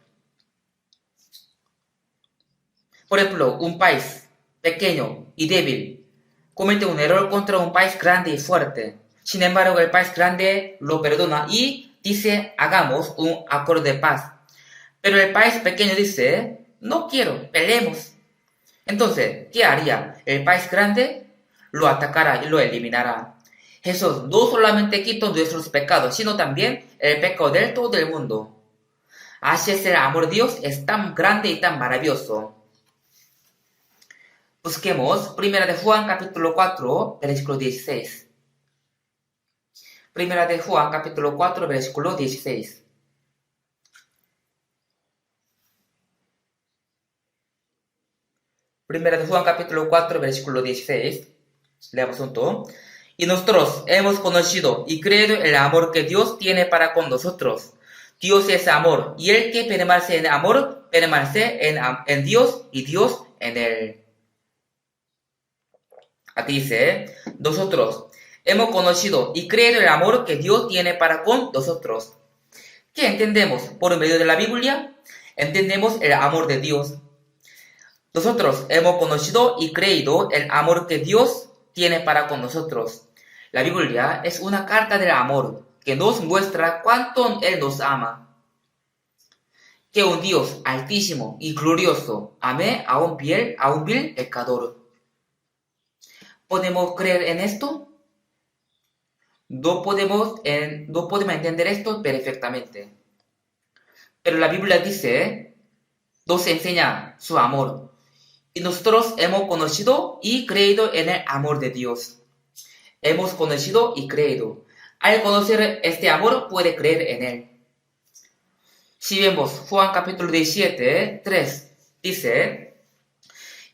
un país pequeño y débil comete un error contra un país grande y fuerte. Sin embargo, el país grande lo perdona y dice: hagamos un acuerdo de paz. Pero el país pequeño dice: no quiero, peleemos. Entonces, ¿qué haría? El país grande lo atacará y lo eliminará. Jesús no solamente quitó nuestros pecados, sino también el pecado de todo el mundo. Así es, el amor de Dios es tan grande y tan maravilloso. Busquemos 1 de Juan capítulo 4, versículo 16. 1 de Juan capítulo 4, versículo 16. Primera de Juan capítulo 4, versículo 16. Leamos junto. Y nosotros hemos conocido y creído el amor que Dios tiene para con nosotros. Dios es amor, y el que permanece en amor, permanece en Dios y Dios en él. Aquí dice, nosotros hemos conocido y creído el amor que Dios tiene para con nosotros. ¿Qué entendemos por medio de la Biblia? Entendemos el amor de Dios. Nosotros hemos conocido y creído el amor que Dios tiene para con nosotros. La Biblia es una carta del amor que nos muestra cuánto Él nos ama. Que un Dios altísimo y glorioso ame a un vil pecador. ¿Podemos creer en esto? No podemos entender esto perfectamente. Pero la Biblia dice, nos enseña su amor. Y nosotros hemos conocido y creído en el amor de Dios. Hemos conocido y creído. Al conocer este amor, puede creer en él. Si vemos Juan capítulo 17, 3, dice,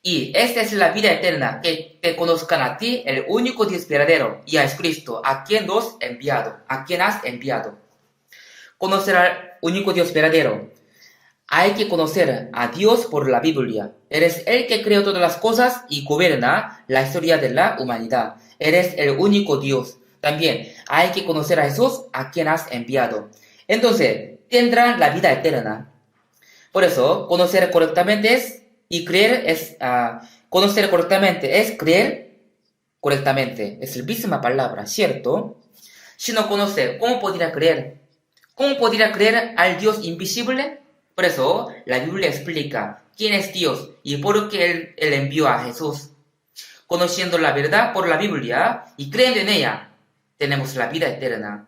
y esta es la vida eterna, que te conozcan a ti, el único Dios verdadero, y a Jesucristo, a quien has enviado. Conocer al único Dios verdadero. Hay que conocer a Dios por la Biblia. Eres el que creó todas las cosas y gobierna la historia de la humanidad. Eres el único Dios. También hay que conocer a Jesús, a quien has enviado. Entonces, tendrán la vida eterna. Por eso, conocer correctamente es creer correctamente. Es la misma palabra, ¿cierto? Si no conoce, ¿cómo podría creer? ¿Cómo podría creer al Dios invisible? Por eso, la Biblia explica quién es Dios y por qué Él envió a Jesús. Conociendo la verdad por la Biblia y creyendo en ella, tenemos la vida eterna.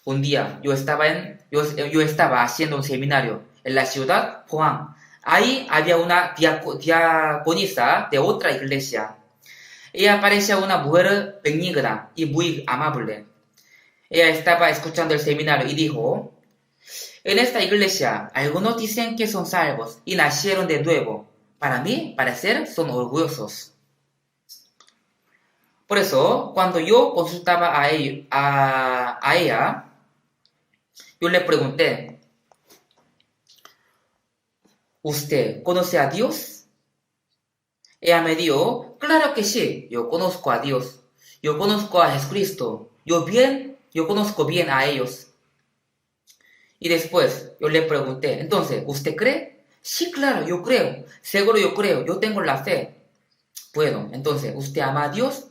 Un día yo estaba haciendo un seminario en la ciudad Juan. Ahí había una diaconisa de otra iglesia. Ella parecía una mujer benigna y muy amable. Ella estaba escuchando el seminario y dijo, en esta iglesia algunos dicen que son salvos y nacieron de nuevo. Para mí, parecer, son orgullosos. Por eso, cuando yo consultaba a ella, yo le pregunté, ¿usted conoce a Dios? Ella me dijo, claro que sí, yo conozco a Dios. Yo conozco a Jesucristo. Yo conozco bien a ellos. Y después yo le pregunté, entonces, ¿usted cree? Sí, claro, yo creo. Seguro yo creo, yo tengo la fe. Bueno, entonces, ¿usted ama a Dios?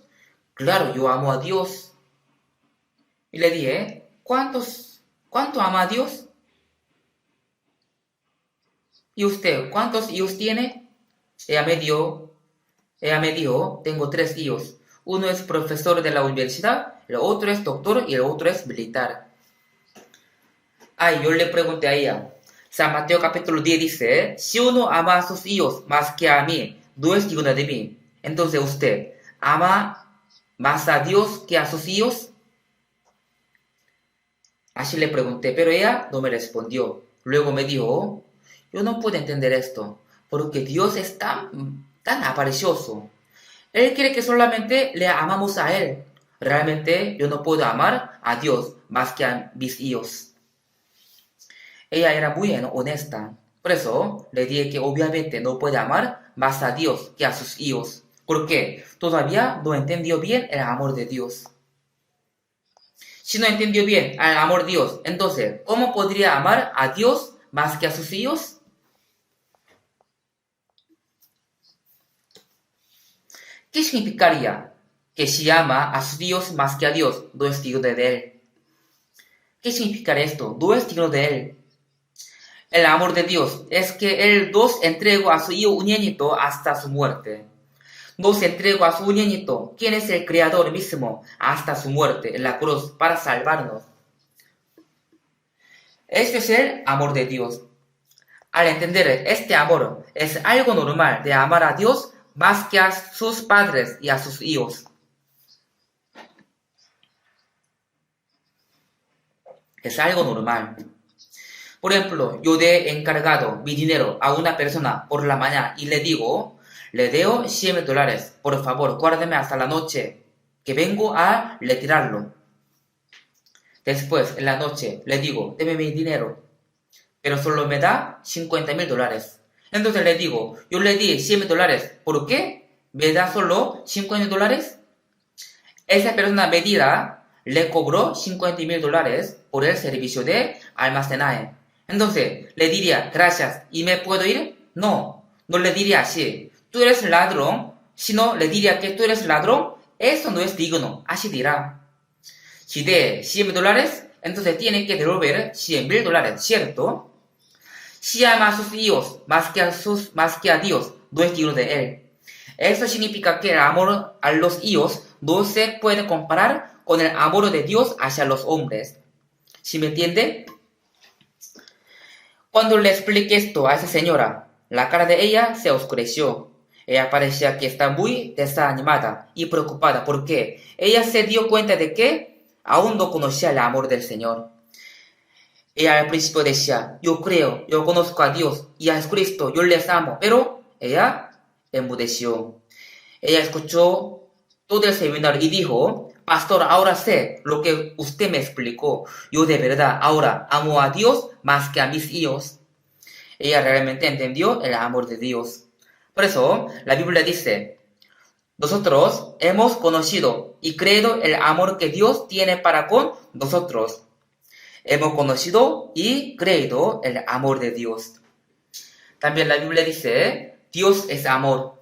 Claro, yo amo a Dios. Y le dije, ¿cuánto ama a Dios? ¿Y usted, cuántos hijos tiene? Ella me dijo, tengo 3 hijos. Uno es profesor de la universidad, el otro es doctor y el otro es militar. Yo le pregunté a ella, San Mateo capítulo 10 dice, si uno ama a sus hijos más que a mí, no es digno de mí. Entonces usted, ¿ama más a Dios que a sus hijos? Así le pregunté, pero ella no me respondió. Luego me dijo, yo no puedo entender esto, porque Dios es tan aparicioso. Él quiere que solamente le amamos a Él. Realmente yo no puedo amar a Dios más que a mis hijos. Ella era muy honesta. Por eso le dije que obviamente no puede amar más a Dios que a sus hijos. Porque todavía no entendió bien el amor de Dios. Si no entendió bien el amor de Dios, entonces, ¿cómo podría amar a Dios más que a sus hijos? ¿Qué significaría que si ama a sus hijos más que a Dios, no es digno de Él? ¿Qué significaría esto? No es digno de Él. El amor de Dios es que Él nos entregó a su Hijo unigénito hasta su muerte. Nos entregó a su unigénito, quien es el Creador mismo, hasta su muerte en la cruz para salvarnos. Este es el amor de Dios. Al entender este amor, es algo normal de amar a Dios más que a sus padres y a sus hijos. Es algo normal. Por ejemplo, yo he encargado mi dinero a una persona por la mañana y le digo, le debo $100, por favor, guárdeme hasta la noche, que vengo a retirarlo. Después, en la noche, le digo, deme mi dinero. pero solo me da $50,000. Entonces le digo, yo le di $100,000, ¿por qué me da solo $50,000? Esa persona me dirá, le cobró $50,000 por el servicio de almacenaje. Entonces, le diría, gracias, ¿y me puedo ir? No, no le diría así, tú eres ladrón, sino le diría que tú eres ladrón, eso no es digno, así dirá. Si de $100,000, entonces tiene que devolver $100,000, ¿cierto? Si ama a sus hijos más que a Dios, no es digno de él. Eso significa que el amor a los hijos no se puede comparar con el amor de Dios hacia los hombres. ¿Sí me entiende? Cuando le expliqué esto a esa señora, la cara de ella se oscureció. Ella parecía que está muy desanimada y preocupada porque ella se dio cuenta de que aún no conocía el amor del Señor. Ella al principio decía, yo creo, yo conozco a Dios y a Jesucristo, yo les amo, pero ella enmudeció. Ella escuchó todo el seminario y dijo, pastor, ahora sé lo que usted me explicó. Yo de verdad ahora amo a Dios más que a mis hijos. Ella realmente entendió el amor de Dios. Por eso, la Biblia dice, nosotros hemos conocido y creído el amor que Dios tiene para con nosotros. Hemos conocido y creído el amor de Dios. También la Biblia dice, Dios es amor.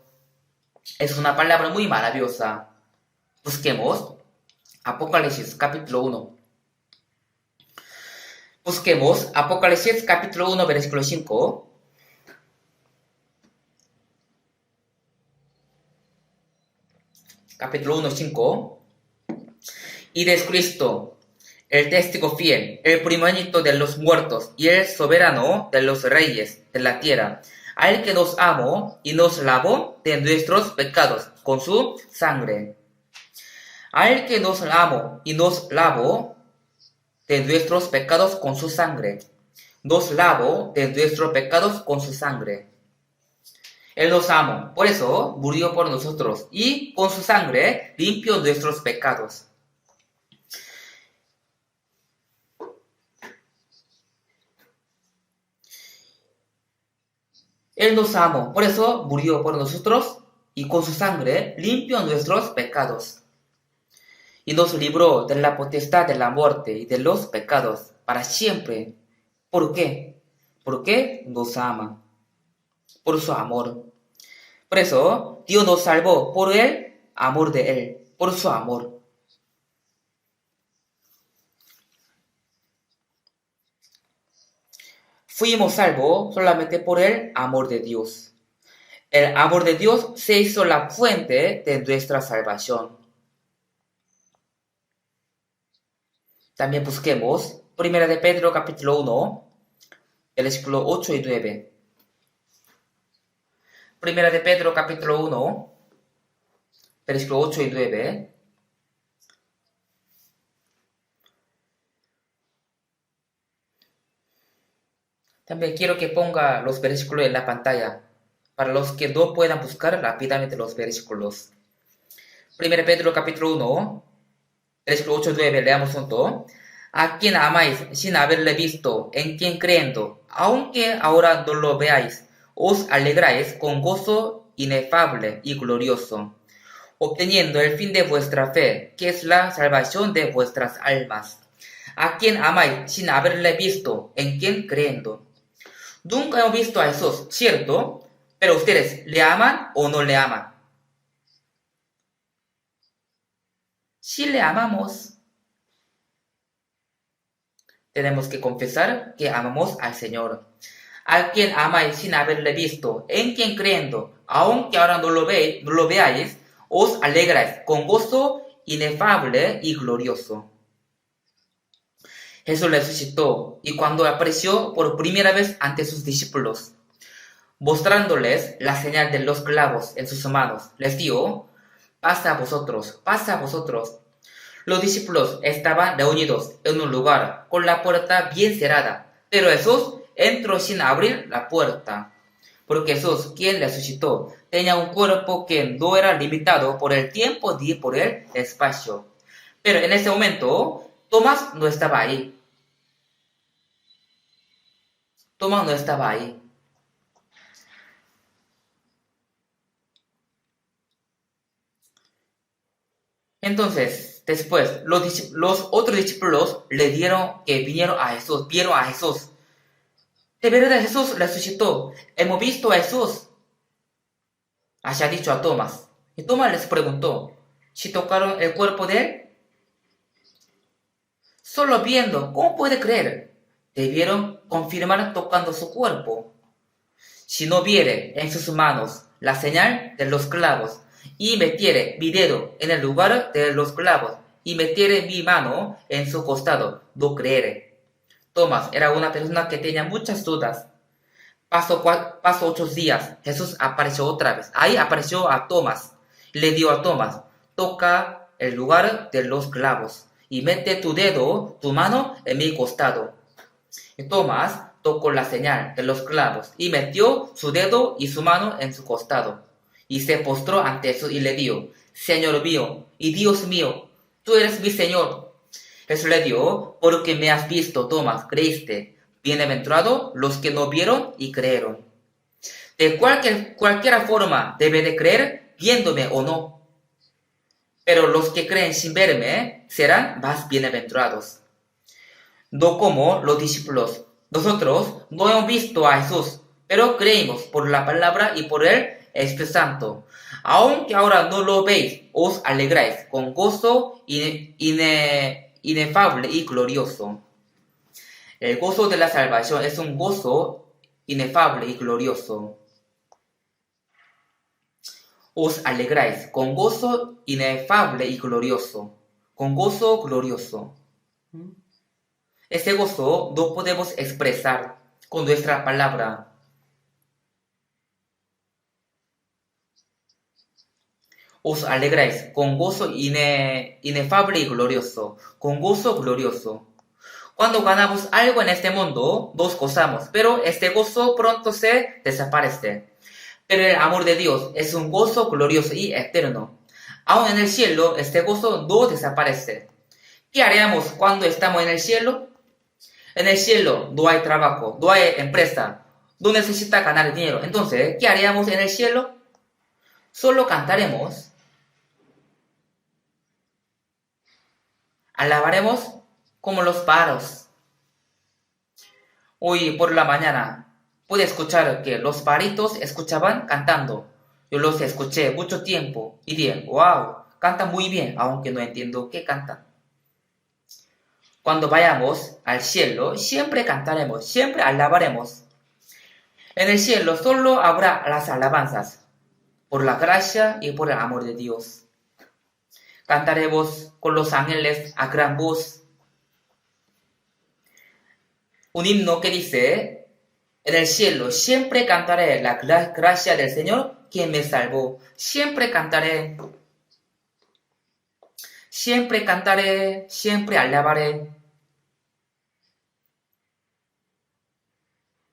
Es una palabra muy maravillosa. Busquemos Apocalipsis capítulo 1. Busquemos Apocalipsis capítulo 1, versículo 5. Capítulo 1, 5. Y de Cristo, el testigo fiel, el primogénito de los muertos y el soberano de los reyes de la tierra, al que nos amó y nos lavó de nuestros pecados con su sangre. Al que nos amó y nos lavó de nuestros pecados con su sangre. Nos lavó de nuestros pecados con su sangre. Él nos amó, por eso murió por nosotros y con su sangre limpió nuestros pecados. Él nos amó, por eso murió por nosotros y con su sangre limpió nuestros pecados. Y nos libró de la potestad de la muerte y de los pecados para siempre. ¿Por qué? Porque nos ama, por su amor. Por eso Dios nos salvó por el amor de Él, por su amor. Fuimos salvos solamente por el amor de Dios. El amor de Dios se hizo la fuente de nuestra salvación. También busquemos 1 de Pedro capítulo 1, versículo 8 y 9. 1 de Pedro capítulo 1, versículo 8 y 9. También quiero que ponga los versículos en la pantalla, para los que no puedan buscar rápidamente los versículos. 1 Pedro capítulo 1, versículo 8 y 9, leamos juntos. A quien amáis sin haberle visto, en quien creyendo, aunque ahora no lo veáis, os alegráis con gozo inefable y glorioso, obteniendo el fin de vuestra fe, que es la salvación de vuestras almas. A quien amáis sin haberle visto, en quien creyendo. Nunca hemos visto a Jesús, ¿cierto? Pero ustedes, ¿le aman o no le aman? Sí le amamos. Tenemos que confesar que amamos al Señor. A quien amáis sin haberle visto, en quien creyendo, aunque ahora no lo veáis, os alegráis con gozo inefable y glorioso. Jesús resucitó y cuando apareció por primera vez ante sus discípulos, mostrándoles la señal de los clavos en sus manos, les dijo, pasa a vosotros, pasa a vosotros. Los discípulos estaban reunidos en un lugar con la puerta bien cerrada, pero Jesús entró sin abrir la puerta, porque Jesús, quien resucitó, tenía un cuerpo que no era limitado por el tiempo ni por el espacio. Pero en ese momento, Tomás no estaba ahí. Tomás no estaba ahí. Entonces, después, los otros discípulos le dieron que vieron a Jesús. De verdad Jesús resucitó. Hemos visto a Jesús. Así ha dicho a Tomás. Y Tomás les preguntó si tocaron el cuerpo de él. Solo viendo, ¿cómo puede creer? Debieron confirmar tocando su cuerpo. Si no viere en sus manos la señal de los clavos, y metiere mi dedo en el lugar de los clavos, y metiere mi mano en su costado, no creeré. Tomás era una persona que tenía muchas dudas. Pasó 8 días, Jesús apareció otra vez. Ahí apareció a Tomás. Le dio a Tomás, toca el lugar de los clavos y mete tu mano en mi costado. Y Tomás tocó la señal de los clavos y metió su dedo y su mano en su costado. Y se postró ante Jesús y le dijo, Señor mío y Dios mío, tú eres mi Señor. Jesús le dijo, porque me has visto, Tomás, creíste. Bienaventurados los que no vieron y creyeron. De cualquier forma debe de creer, viéndome o no. Pero los que creen sin verme serán más bienaventurados. No como los discípulos. Nosotros no hemos visto a Jesús, pero creímos por la palabra y por el Espíritu Santo. Aunque ahora no lo veis, os alegráis con gozo inefable y glorioso. El gozo de la salvación es un gozo inefable y glorioso. Os alegráis con gozo inefable y glorioso. Con gozo glorioso. Ese gozo no podemos expresar con nuestra palabra. Os alegráis con gozo inefable y glorioso. Con gozo glorioso. Cuando ganamos algo en este mundo, nos gozamos, pero este gozo pronto se desaparece. Pero el amor de Dios es un gozo glorioso y eterno. Aún en el cielo, este gozo no desaparece. ¿Qué haremos cuando estamos en el cielo? En el cielo no hay trabajo, no hay empresa, no necesita ganar dinero. Entonces, ¿qué haríamos en el cielo? Solo cantaremos, alabaremos como los pájaros. Hoy por la mañana pude escuchar que los pajaritos escuchaban cantando. Yo los escuché mucho tiempo y dije, wow, cantan muy bien, aunque no entiendo qué cantan. Cuando vayamos al cielo, siempre cantaremos, siempre alabaremos. En el cielo solo habrá las alabanzas, por la gracia y por el amor de Dios. Cantaremos con los ángeles a gran voz. Un himno que dice, en el cielo siempre cantaré la gracia del Señor, quien me salvó. Siempre cantaré, siempre alabaré.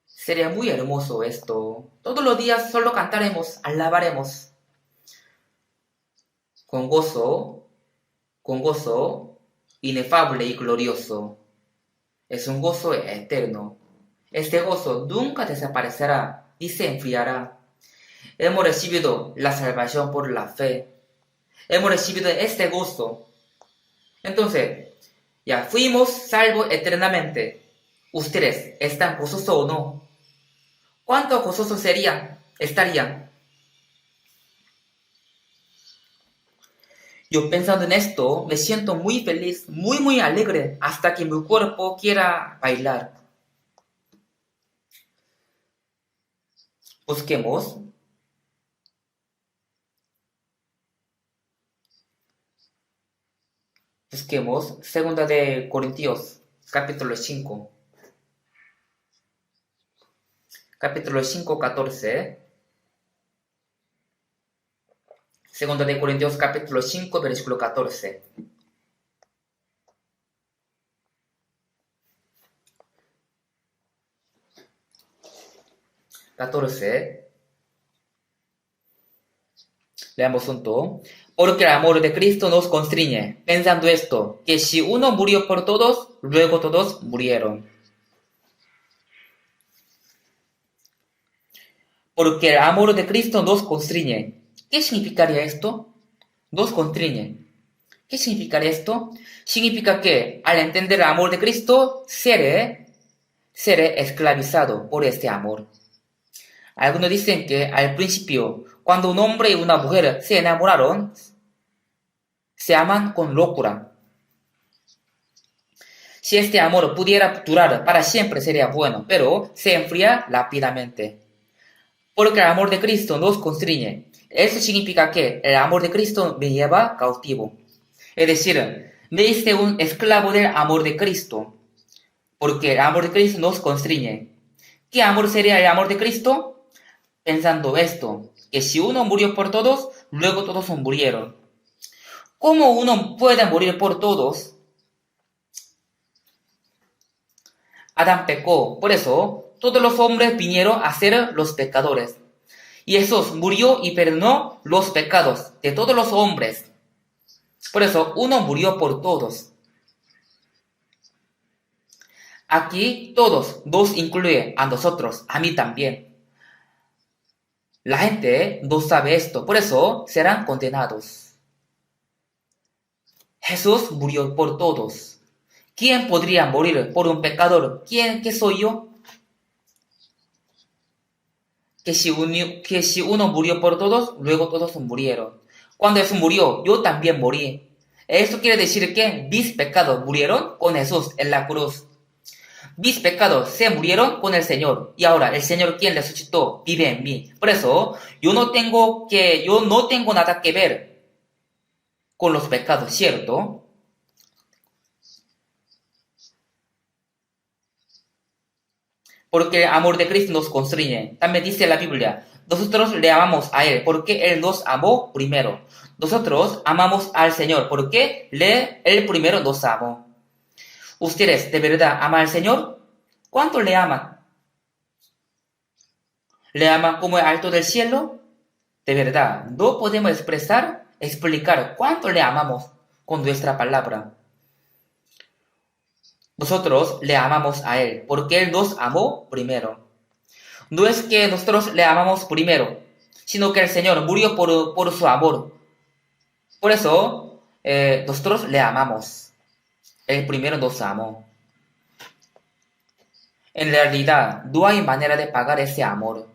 Sería muy hermoso esto. Todos los días solo cantaremos, alabaremos. Con gozo inefable y glorioso. Es un gozo eterno. Este gozo nunca desaparecerá ni se enfriará. Hemos recibido la salvación por la fe. Hemos recibido este gozo. Entonces, ya fuimos salvos eternamente. ¿Ustedes están gozosos o no? ¿Cuánto gozosos estarían? Yo pensando en esto, me siento muy feliz, muy alegre, hasta que mi cuerpo quiera bailar. Busquemos. Segunda de Corintios, capítulo 5. Capítulo 5, 14. Segunda de Corintios capítulo 5, versículo 14. Leamos junto. Porque el amor de Cristo nos constriñe, pensando esto, que si uno murió por todos, luego todos murieron. porque el amor de Cristo nos constriñe. ¿Qué significaría esto? Nos constriñe. ¿Qué significaría esto? Significa que al entender el amor de Cristo, seré esclavizado por este amor. Algunos dicen que al principio, cuando un hombre y una mujer se enamoraron, se aman con locura. Si este amor pudiera durar para siempre sería bueno, pero se enfría rápidamente. Porque el amor de Cristo nos constriñe. Eso significa que el amor de Cristo me lleva cautivo. Es decir, me hice un esclavo del amor de Cristo. Porque el amor de Cristo nos constriñe. ¿Qué amor sería el amor de Cristo? Pensando esto, que si uno murió por todos, luego todos murieron. ¿Cómo uno puede morir por todos? Adán pecó, por eso todos los hombres vinieron a ser los pecadores. Y Jesús murió y perdonó los pecados de todos los hombres. Por eso uno murió por todos. Aquí todos nos incluye a nosotros, a mí también. La gente no sabe esto, por eso serán condenados. Jesús murió por todos. ¿Quién podría morir por un pecador? ¿Qué soy yo? Que si uno murió por todos, luego todos murieron. Cuando Jesús murió, yo también morí. Esto quiere decir que mis pecados murieron con Jesús en la cruz. Mis pecados se murieron con el Señor. Y ahora el Señor, quien resucitó, vive en mí. Por eso, yo no tengo nada que ver con los pecados, ¿cierto? Porque el amor de Cristo nos constriñe. También dice la Biblia, nosotros le amamos a Él porque Él nos amó primero. Nosotros amamos al Señor porque Él primero nos amó. ¿Ustedes de verdad aman al Señor? ¿Cuánto le aman? ¿Le aman como el alto del cielo? De verdad, no podemos explicar cuánto le amamos con nuestra palabra. Nosotros le amamos a Él, porque Él nos amó primero. No es que nosotros le amamos primero, sino que el Señor murió por su amor. Por eso, nosotros le amamos. Él primero nos amó. En realidad, no hay manera de pagar ese amor.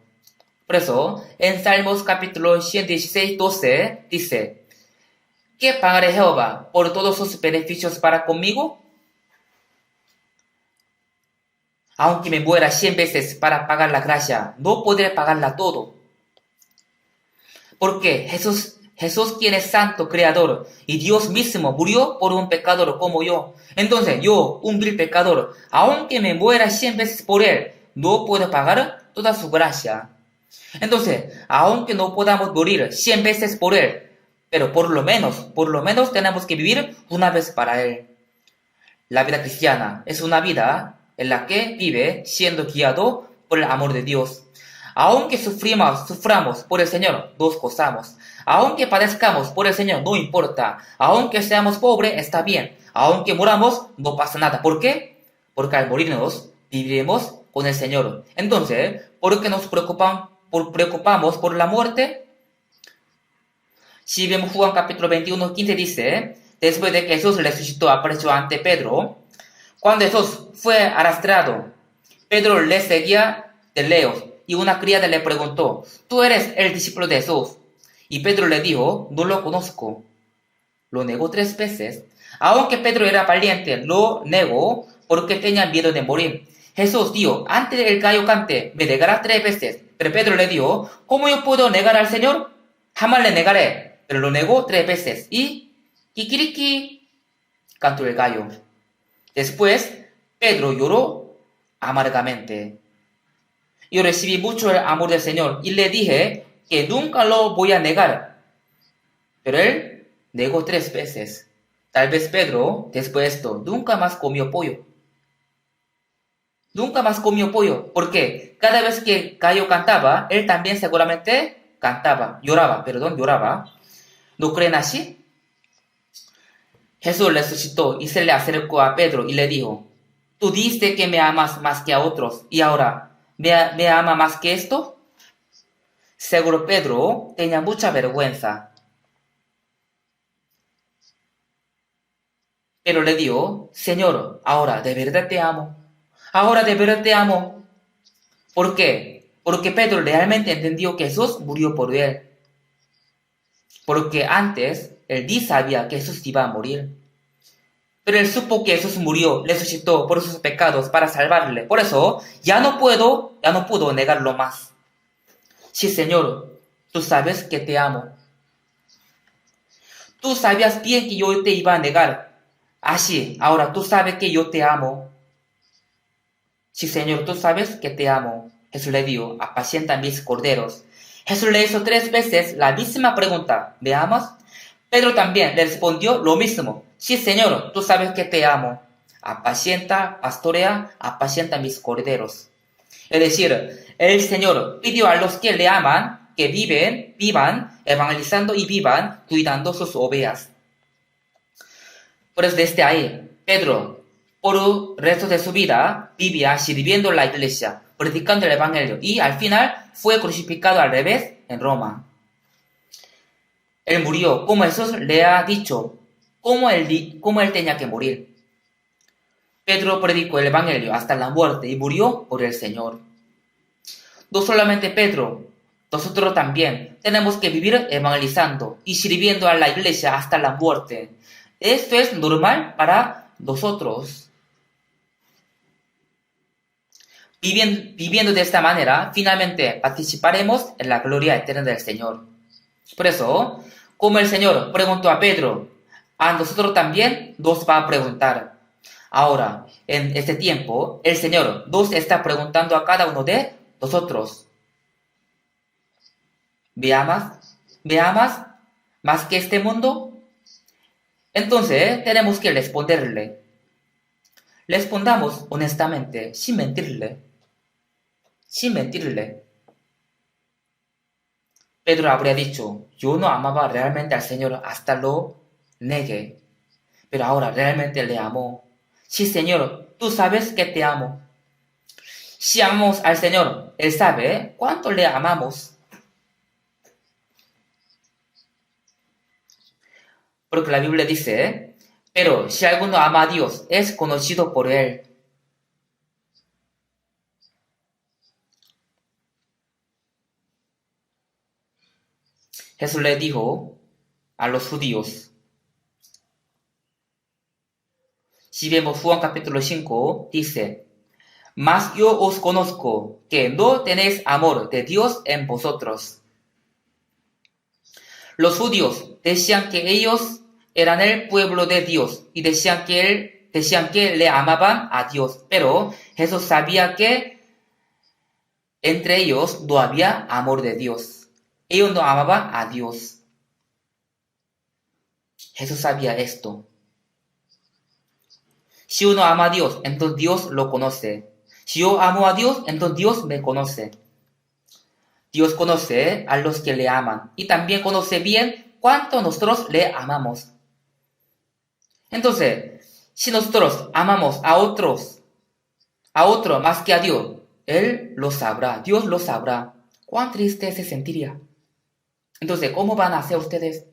Por eso, en Salmos capítulo 116, 12, dice, ¿qué pagaré Jehová por todos sus beneficios para conmigo? Aunque me muera 100 veces para pagar la gracia, no podré pagarla todo. Porque Jesús, quien es santo, creador, y Dios mismo murió por un pecador como yo. Entonces yo, un vil pecador, aunque me muera 100 veces por Él, no puedo pagar toda su gracia. Entonces, aunque no podamos morir 100 veces por Él, pero por lo menos tenemos que vivir una vez para Él. La vida cristiana es una vida en la que vive siendo guiado por el amor de Dios. Aunque suframos por el Señor, nos gozamos. Aunque padezcamos por el Señor, no importa. Aunque seamos pobres, está bien. Aunque muramos, no pasa nada. ¿Por qué? Porque al morirnos, viviremos con el Señor. Entonces, ¿por qué nos preocupamos por la muerte? Si vemos Juan capítulo 21, 15 dice, después de que Jesús resucitó, apareció ante Pedro. Cuando Jesús fue arrastrado, Pedro le seguía de lejos y una criada le preguntó, ¿tú eres el discípulo de Jesús? Y Pedro le dijo, no lo conozco. Lo negó 3 veces. Aunque Pedro era valiente, lo negó porque tenía miedo de morir. Jesús dijo, antes del gallo cante, me negarás 3 veces. Pero Pedro le dijo, ¿cómo yo puedo negar al Señor? Jamás le negaré. Pero lo negó 3 veces. Y, kikiriki, cantó el gallo. Después, Pedro lloró amargamente. Yo recibí mucho el amor del Señor y le dije que nunca lo voy a negar. Pero él negó 3 veces. Tal vez Pedro, después de esto, nunca más comió pollo. Nunca más comió pollo. Porque cada vez que Gallo cantaba, él también seguramente lloraba. ¿No creen así? Jesús resucitó y se le acercó a Pedro y le dijo, tú dijiste que me amas más que a otros y ahora, ¿me ama más que esto? Seguro Pedro tenía mucha vergüenza, pero le dijo, Señor, ahora de verdad te amo. Ahora de verdad te amo. ¿Por qué? Porque Pedro realmente entendió que Jesús murió por él. Porque antes él ni sabía que Jesús iba a morir. Pero él supo que Jesús murió, resucitó por sus pecados para salvarle. Por eso ya no pudo negarlo más. Sí, Señor, tú sabes que te amo. Tú sabías bien que yo te iba a negar. Así, ahora tú sabes que yo te amo. Sí, Señor, tú sabes que te amo. Jesús le dijo, apacienta mis corderos. Jesús le hizo 3 veces la misma pregunta, ¿me amas? Pedro también le respondió lo mismo. Sí, Señor, tú sabes que te amo. Apacienta, pastorea, apacienta mis corderos. Es decir, el Señor pidió a los que le aman que vivan evangelizando y vivan cuidando sus ovejas. Por eso desde ahí, Pedro, por el resto de su vida, vivía sirviendo la iglesia, predicando el evangelio y al final fue crucificado al revés en Roma. Él murió como Jesús le ha dicho, como él tenía que morir. Pedro predicó el evangelio hasta la muerte y murió por el Señor. No solamente Pedro, nosotros también tenemos que vivir evangelizando y sirviendo a la iglesia hasta la muerte. Esto es normal para nosotros. Viviendo de esta manera, finalmente participaremos en la gloria eterna del Señor. Por eso, como el Señor preguntó a Pedro, a nosotros también nos va a preguntar. Ahora, en este tiempo, el Señor nos está preguntando a cada uno de nosotros. ¿Me amas? ¿Me amas más que este mundo? Entonces, tenemos que responderle. Respondamos honestamente, sin mentirle. Sin mentirle. Pedro habría dicho, yo no amaba realmente al Señor hasta lo negué, pero ahora realmente le amo. Sí, Señor, tú sabes que te amo. Si amamos al Señor, Él sabe cuánto le amamos. Porque la Biblia dice, pero si alguno ama a Dios, es conocido por Él. Jesús le dijo a los judíos, si vemos Juan capítulo 5, dice, mas yo os conozco, que no tenéis amor de Dios en vosotros. Los judíos decían que ellos eran el pueblo de Dios y decían que le amaban a Dios, pero Jesús sabía que entre ellos no había amor de Dios. Ellos no amaban a Dios. Jesús sabía esto. Si uno ama a Dios, entonces Dios lo conoce. Si yo amo a Dios, entonces Dios me conoce. Dios conoce a los que le aman y también conoce bien cuánto nosotros le amamos. Entonces, si nosotros amamos a otro más que a Dios, Él lo sabrá, Dios lo sabrá. Cuán triste se sentiría. Entonces, ¿cómo van a hacer ustedes?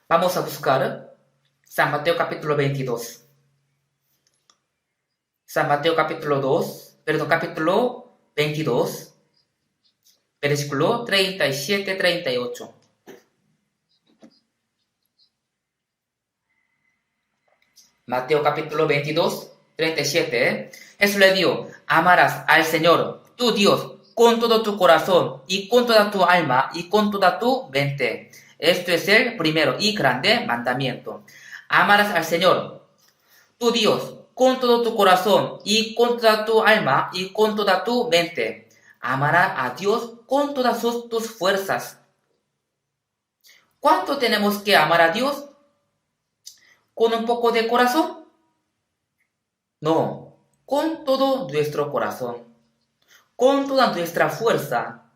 Vamos a buscar San Mateo capítulo 22. San Mateo capítulo 22, versículo 37-38. Mateo capítulo 22, 37. Jesús le dijo, amarás al Señor, tu Dios, con todo tu corazón y con toda tu alma y con toda tu mente. Esto es el primero y grande mandamiento. Amarás al Señor, tu Dios, con todo tu corazón y con toda tu alma y con toda tu mente. Amarás a Dios con todas tus fuerzas. ¿Cuánto tenemos que amar a Dios? ¿Con un poco de corazón? No, con todo nuestro corazón, con toda nuestra fuerza.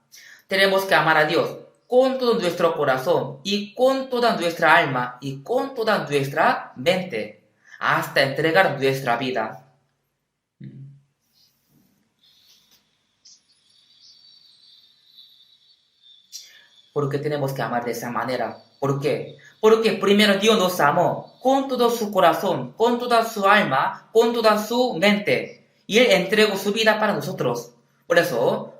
Tenemos que amar a Dios con todo nuestro corazón y con toda nuestra alma y con toda nuestra mente. hasta entregar nuestra vida. ¿Por qué tenemos que amar de esa manera? ¿Por qué? Porque primero Dios nos amó con todo su corazón, con toda su alma, con toda su mente. Y Él entregó su vida para nosotros. Por eso,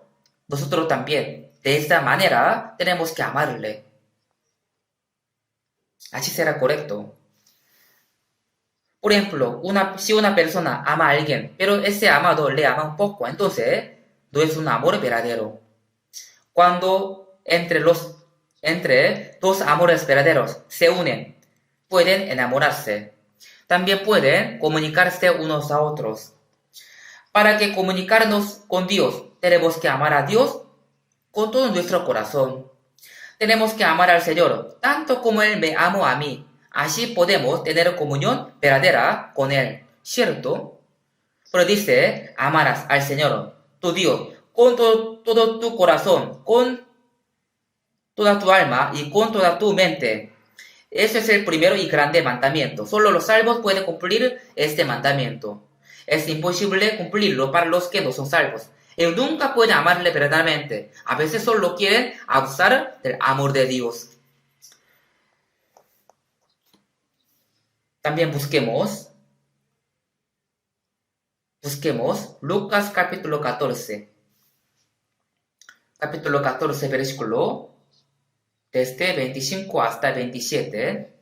nosotros también, de esta manera, tenemos que amarle. Así será correcto. Por ejemplo, si una persona ama a alguien, pero ese amado le ama un poco, entonces no es un amor verdadero. Cuando entre dos amores verdaderos se unen, pueden enamorarse. También pueden comunicarse unos a otros. Para que comunicarnos con Dios, tenemos que amar a Dios con todo nuestro corazón. Tenemos que amar al Señor, tanto como Él me amó a mí. Así podemos tener comunión verdadera con Él, ¿cierto? Pero dice, amarás al Señor, tu Dios, con todo tu corazón, con toda tu alma y con toda tu mente. Ese es el primero y grande mandamiento. Solo los salvos pueden cumplir este mandamiento. Es imposible cumplirlo para los que no son salvos. Ellos nunca pueden amarle verdaderamente. A veces solo quieren abusar del amor de Dios. También busquemos Lucas capítulo 14. Capítulo 14, versículo desde 25 hasta 27.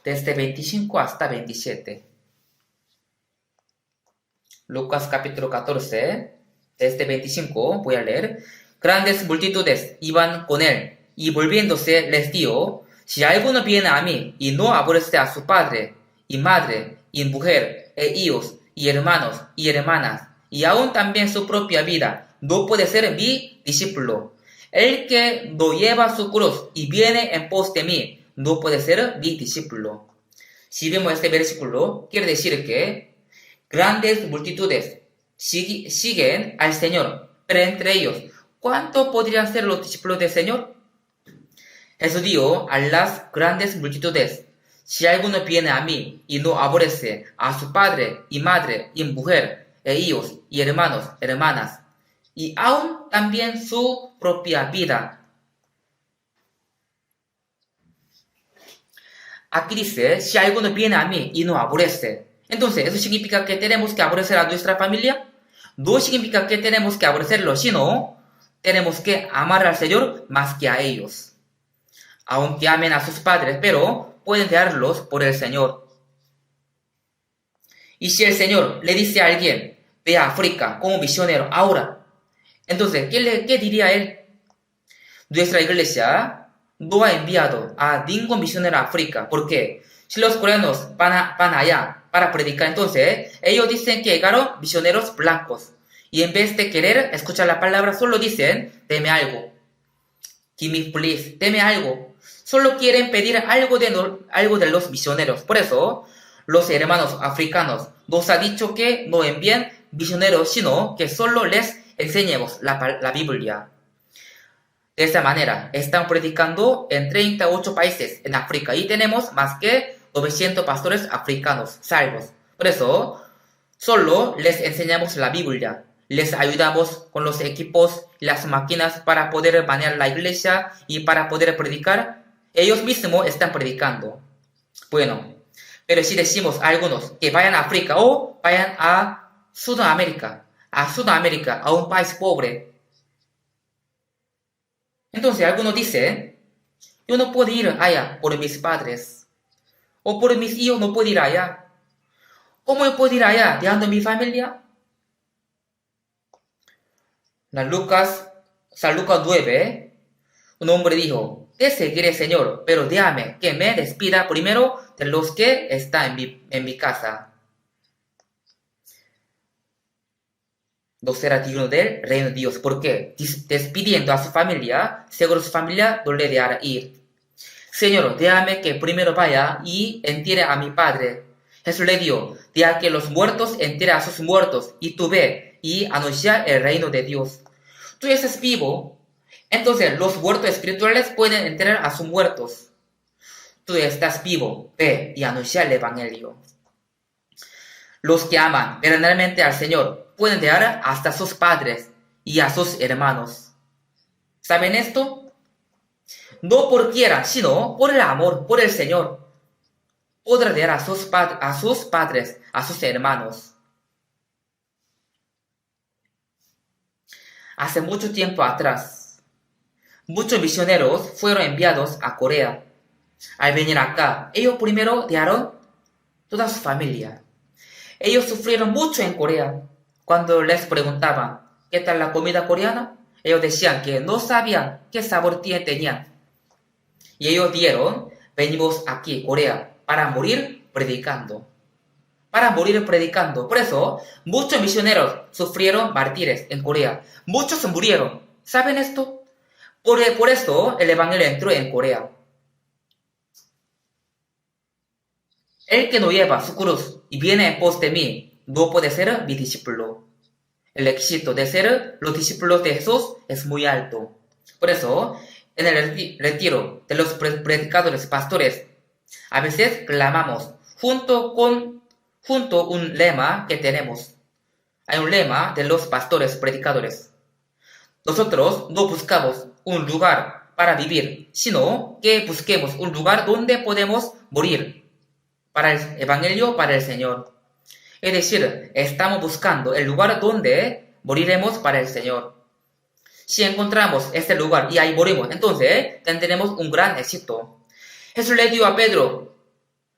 Desde 25 hasta 27. Lucas capítulo 14, desde 25, voy a leer. Grandes multitudes iban con él, y volviéndose les dijo, si alguno viene a mí y no aborrece a su padre, y madre, y mujer, e hijos, y hermanos, y hermanas, y aún también su propia vida, no puede ser mi discípulo. El que no lleva su cruz y viene en pos de mí, no puede ser mi discípulo. Si vemos este versículo, quiere decir que grandes multitudes siguen al Señor, pero entre ellos, ¿cuánto podrían ser los discípulos del Señor? Jesús dijo a las grandes multitudes, si alguno viene a mí y no aborrece a su padre y madre y mujer, e hijos y hermanos, hermanas, y aún también su propia vida. Aquí dice, si alguno viene a mí y no aborrece. Entonces, ¿eso significa que tenemos que aborrecer a nuestra familia? No significa que tenemos que aborrecerlo, sino tenemos que amar al Señor más que a ellos. Aunque amen a sus padres, pero pueden dejarlos por el Señor. Y si el Señor le dice a alguien, ve a África como misionero ahora, entonces, ¿qué diría él? Nuestra iglesia no ha enviado a ningún misionero a África. ¿Por qué? Si los coreanos van allá para predicar, entonces ellos dicen que llegaron misioneros blancos. Y en vez de querer escuchar la palabra, solo dicen, deme algo. Give me please, deme algo. Solo quieren pedir algo de los misioneros. Por eso, los hermanos africanos nos han dicho que no envíen misioneros, sino que solo les enseñemos la Biblia. De esta manera, están predicando en 38 países en África y tenemos más que 900 pastores africanos salvos. Por eso, solo les enseñamos la Biblia. Les ayudamos con los equipos y las máquinas para poder manejar la iglesia y para poder predicar. Ellos mismos están predicando. Bueno, pero si decimos a algunos que vayan a África o vayan a Sudamérica, a un país pobre. Entonces algunos dicen, yo no puedo ir allá por mis padres, o por mis hijos no puedo ir allá. ¿Cómo puedo ir allá dejando mi familia? San Lucas 9, un hombre dijo, te seguiré, Señor, pero déjame que me despida primero de los que están en mi casa. No será digno del reino de Dios. ¿Por qué? Despidiendo a su familia, seguro su familia no le dejará ir. Señor, déjame que primero vaya y entierre a mi padre. Jesús le dijo, deja que los muertos entierren a sus muertos, y tú ve y anuncia el reino de Dios. Tú estás vivo, entonces los muertos espirituales pueden enterrar a sus muertos. Tú estás vivo, ve y anuncia el evangelio. Los que aman verdaderamente al Señor pueden dejar hasta sus padres y a sus hermanos. ¿Saben esto? No por quiera, sino por el amor, por el Señor. Podrá dejar a sus padres, a sus hermanos. Hace mucho tiempo atrás, muchos misioneros fueron enviados a Corea. Al venir acá, ellos primero dejaron toda su familia. Ellos sufrieron mucho en Corea. Cuando les preguntaban qué tal la comida coreana, ellos decían que no sabían qué sabor tenía. Y ellos dijeron, venimos aquí, Corea, para morir predicando. Para morir predicando. Por eso, muchos misioneros sufrieron mártires en Corea. Muchos murieron. ¿Saben esto? Por eso el evangelio entró en Corea. El que no lleva su cruz y viene en pos de mí, no puede ser mi discípulo. El requisito de ser los discípulos de Jesús es muy alto. Por eso, en el retiro de los predicadores pastores, a veces clamamos junto un lema que tenemos. Hay un lema de los pastores predicadores. Nosotros no buscamos un lugar para vivir, sino que busquemos un lugar donde podemos morir para el Evangelio, para el Señor. Es decir, estamos buscando el lugar donde moriremos para el Señor. Si encontramos este lugar y ahí morimos, entonces tendremos un gran éxito. Jesús le dio a Pedro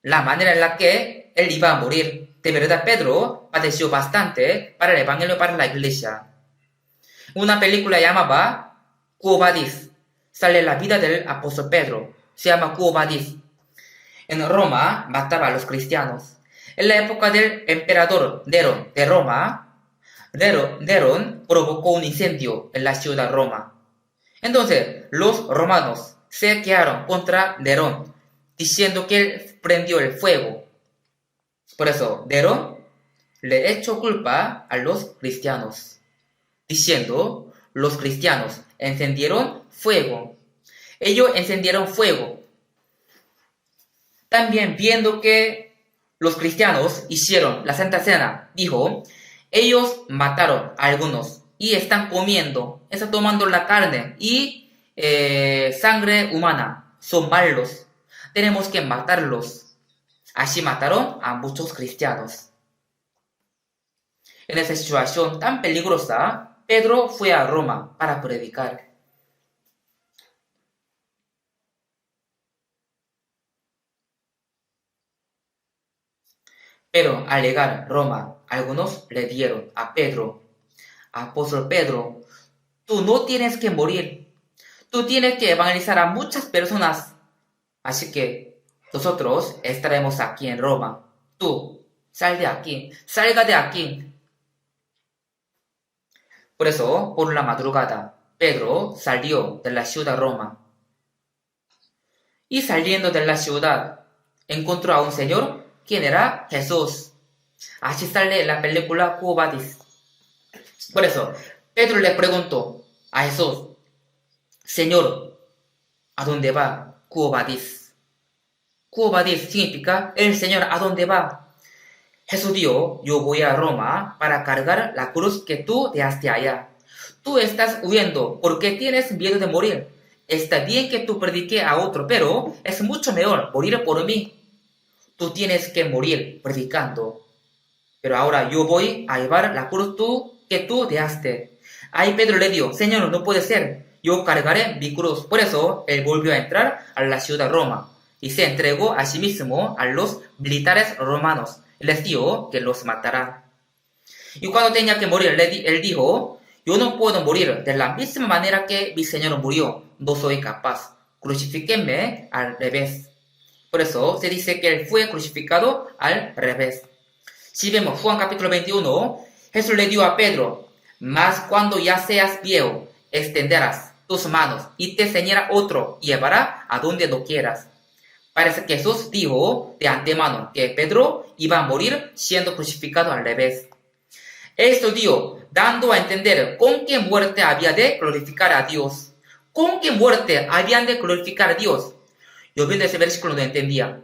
la manera en la que él iba a morir. De verdad, Pedro padeció bastante para el Evangelio, para la iglesia. Una película llamaba Quo Vadis. Sale la vida del apóstol Pedro. Se llama Quo Vadis. En Roma mataba a los cristianos. En la época del emperador Nerón de Roma, Nerón provocó un incendio en la ciudad de Roma. Entonces, los romanos se quejaron contra Nerón, diciendo que él prendió el fuego. Por eso, Nerón le echó culpa a los cristianos, diciendo, los cristianos encendieron fuego. Ellos encendieron fuego. También viendo que los cristianos hicieron la Santa Cena, dijo, ellos mataron a algunos y están comiendo, están tomando la carne y sangre humana, son malos, tenemos que matarlos. Así mataron a muchos cristianos. En esa situación tan peligrosa, Pedro fue a Roma para predicar. Pero al llegar a Roma, algunos le dieron a Pedro, apóstol Pedro, tú no tienes que morir, tú tienes que evangelizar a muchas personas, así que nosotros estaremos aquí en Roma, tú, sal de aquí, salga de aquí. Por eso, por la madrugada, Pedro salió de la ciudad de Roma. Y saliendo de la ciudad, encontró a un señor, quien era Jesús. Así sale la película Quo Vadis. Por eso, Pedro le preguntó a Jesús, Señor, ¿a dónde va? Quo Vadis. Quo Vadis significa, el Señor, ¿a dónde va? Jesús dijo, yo voy a Roma para cargar la cruz que tú dejaste allá. Tú estás huyendo porque tienes miedo de morir. Está bien que tú prediques a otro, pero es mucho mejor morir por mí. Tú tienes que morir predicando. Pero ahora yo voy a llevar la cruz que tú dejaste. Ahí Pedro le dijo, Señor, no puede ser. Yo cargaré mi cruz. Por eso él volvió a entrar a la ciudad de Roma y se entregó a sí mismo a los militares romanos. Les dijo que los matará. Y cuando tenía que morir, él dijo, yo no puedo morir de la misma manera que mi Señor murió. No soy capaz. Crucifíquenme al revés. Por eso se dice que él fue crucificado al revés. Si vemos Juan capítulo 21, Jesús le dio a Pedro, mas cuando ya seas viejo, extenderás tus manos y te enseñará otro y llevará a donde no quieras. Parece que Jesús dijo de antemano que Pedro iba a morir siendo crucificado al revés. Esto dio, dando a entender con qué muerte había de glorificar a Dios. ¿Con qué muerte habían de glorificar a Dios? Yo viendo ese versículo no entendía.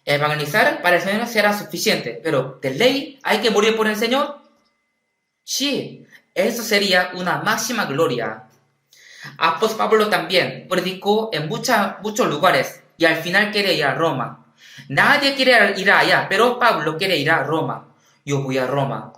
Evangelizar para el Señor será suficiente, pero ¿de ley hay que morir por el Señor? Sí, eso sería una máxima gloria. Apóstol Pablo también predicó en muchos lugares y al final quiere ir a Roma. Nadie quiere ir allá, pero Pablo quiere ir a Roma. Yo voy a Roma.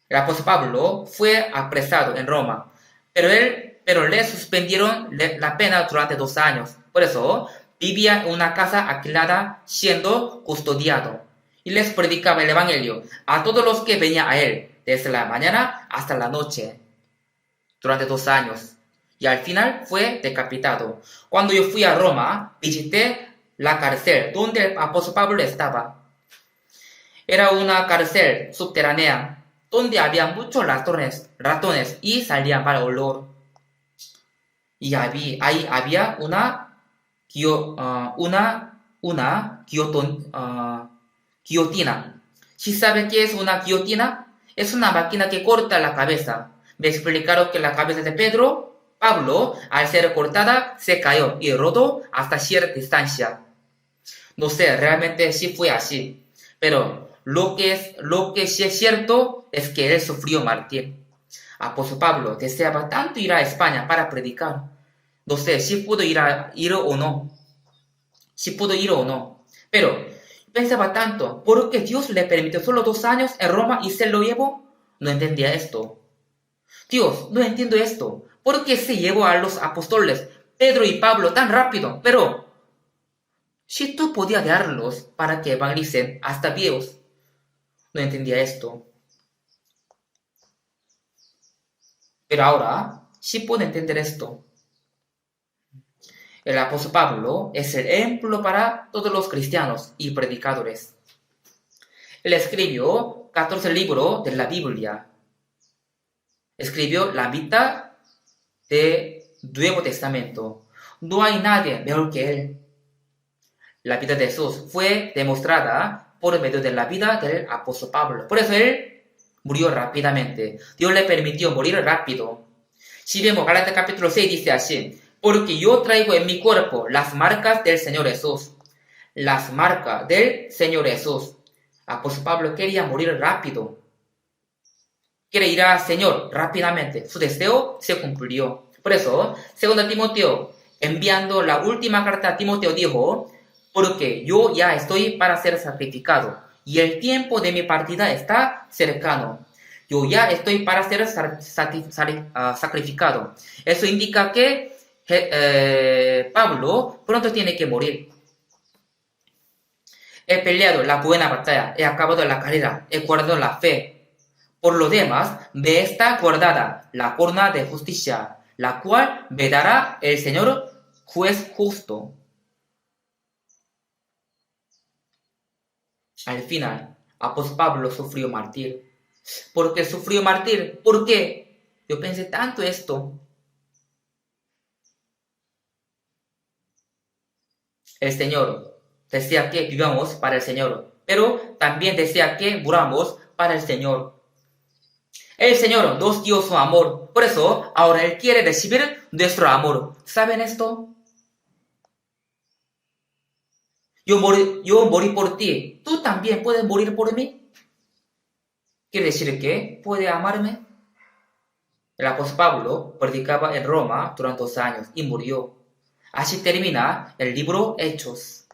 El apóstol Pablo fue apresado en Roma, pero le suspendieron la pena durante 2 años. Por eso vivía en una casa alquilada siendo custodiado y les predicaba el evangelio a todos los que venían a él, desde la mañana hasta la noche, durante 2 años. Y al final fue decapitado. Cuando yo fui a Roma, visité la cárcel donde el apóstol Pablo estaba. Era una cárcel subterránea donde había muchos ratones y salía mal olor. Y ahí había una guillotina. ¿Sí sabe qué es una guillotina? Es una máquina que corta la cabeza. Me explicaron que la cabeza de Pablo, al ser cortada, se cayó y rodó hasta cierta distancia. No sé, realmente sí fue así. Pero lo que sí es cierto es que él sufrió martirio. Apóstol Pablo deseaba tanto ir a España para predicar. No sé si pudo ir o no. Si pudo ir o no. Pero pensaba tanto, ¿por qué Dios le permitió solo 2 años en Roma y se lo llevó? No entendía esto. Dios, no entiendo esto. ¿Por qué se llevó a los apóstoles, Pedro y Pablo, tan rápido? Pero si tú podías darlos para que evangelicen hasta viejos. No entendía esto. Pero ahora sí puedo entender esto. El apóstol Pablo es el ejemplo para todos los cristianos y predicadores. Él escribió 14 libros de la Biblia. Escribió la mitad del Nuevo Testamento. No hay nadie mejor que él. La vida de Jesús fue demostrada por medio de la vida del apóstol Pablo. Por eso él murió rápidamente. Dios le permitió morir rápido. Si vemos Gálatas capítulo 6 dice así: porque yo traigo en mi cuerpo las marcas del Señor Jesús. Las marcas del Señor Jesús. Apóstol Pablo quería morir rápido. Quiere ir al Señor rápidamente. Su deseo se cumplió. Por eso, 2 Timoteo, enviando la última carta a Timoteo, dijo: porque yo ya estoy para ser sacrificado, y el tiempo de mi partida está cercano. Yo ya estoy para ser sacrificado. Eso indica que Pablo pronto tiene que morir. He peleado la buena batalla, he acabado la carrera, he guardado la fe. Por lo demás, me está guardada la corona de justicia, la cual me dará el Señor juez justo. Al final, apóstol Pablo sufrió martirio. ¿Por qué sufrió martirio? ¿Por qué? Yo pensé tanto esto. El Señor desea que vivamos para el Señor, pero también desea que muramos para el Señor. El Señor nos dio su amor, por eso ahora Él quiere recibir nuestro amor. ¿Saben esto? Yo morí por ti. ¿Tú también puedes morir por mí? ¿Quiere decir que puede amarme? El apóstol Pablo predicaba en Roma durante 2 años y murió. Así termina el libro Hechos.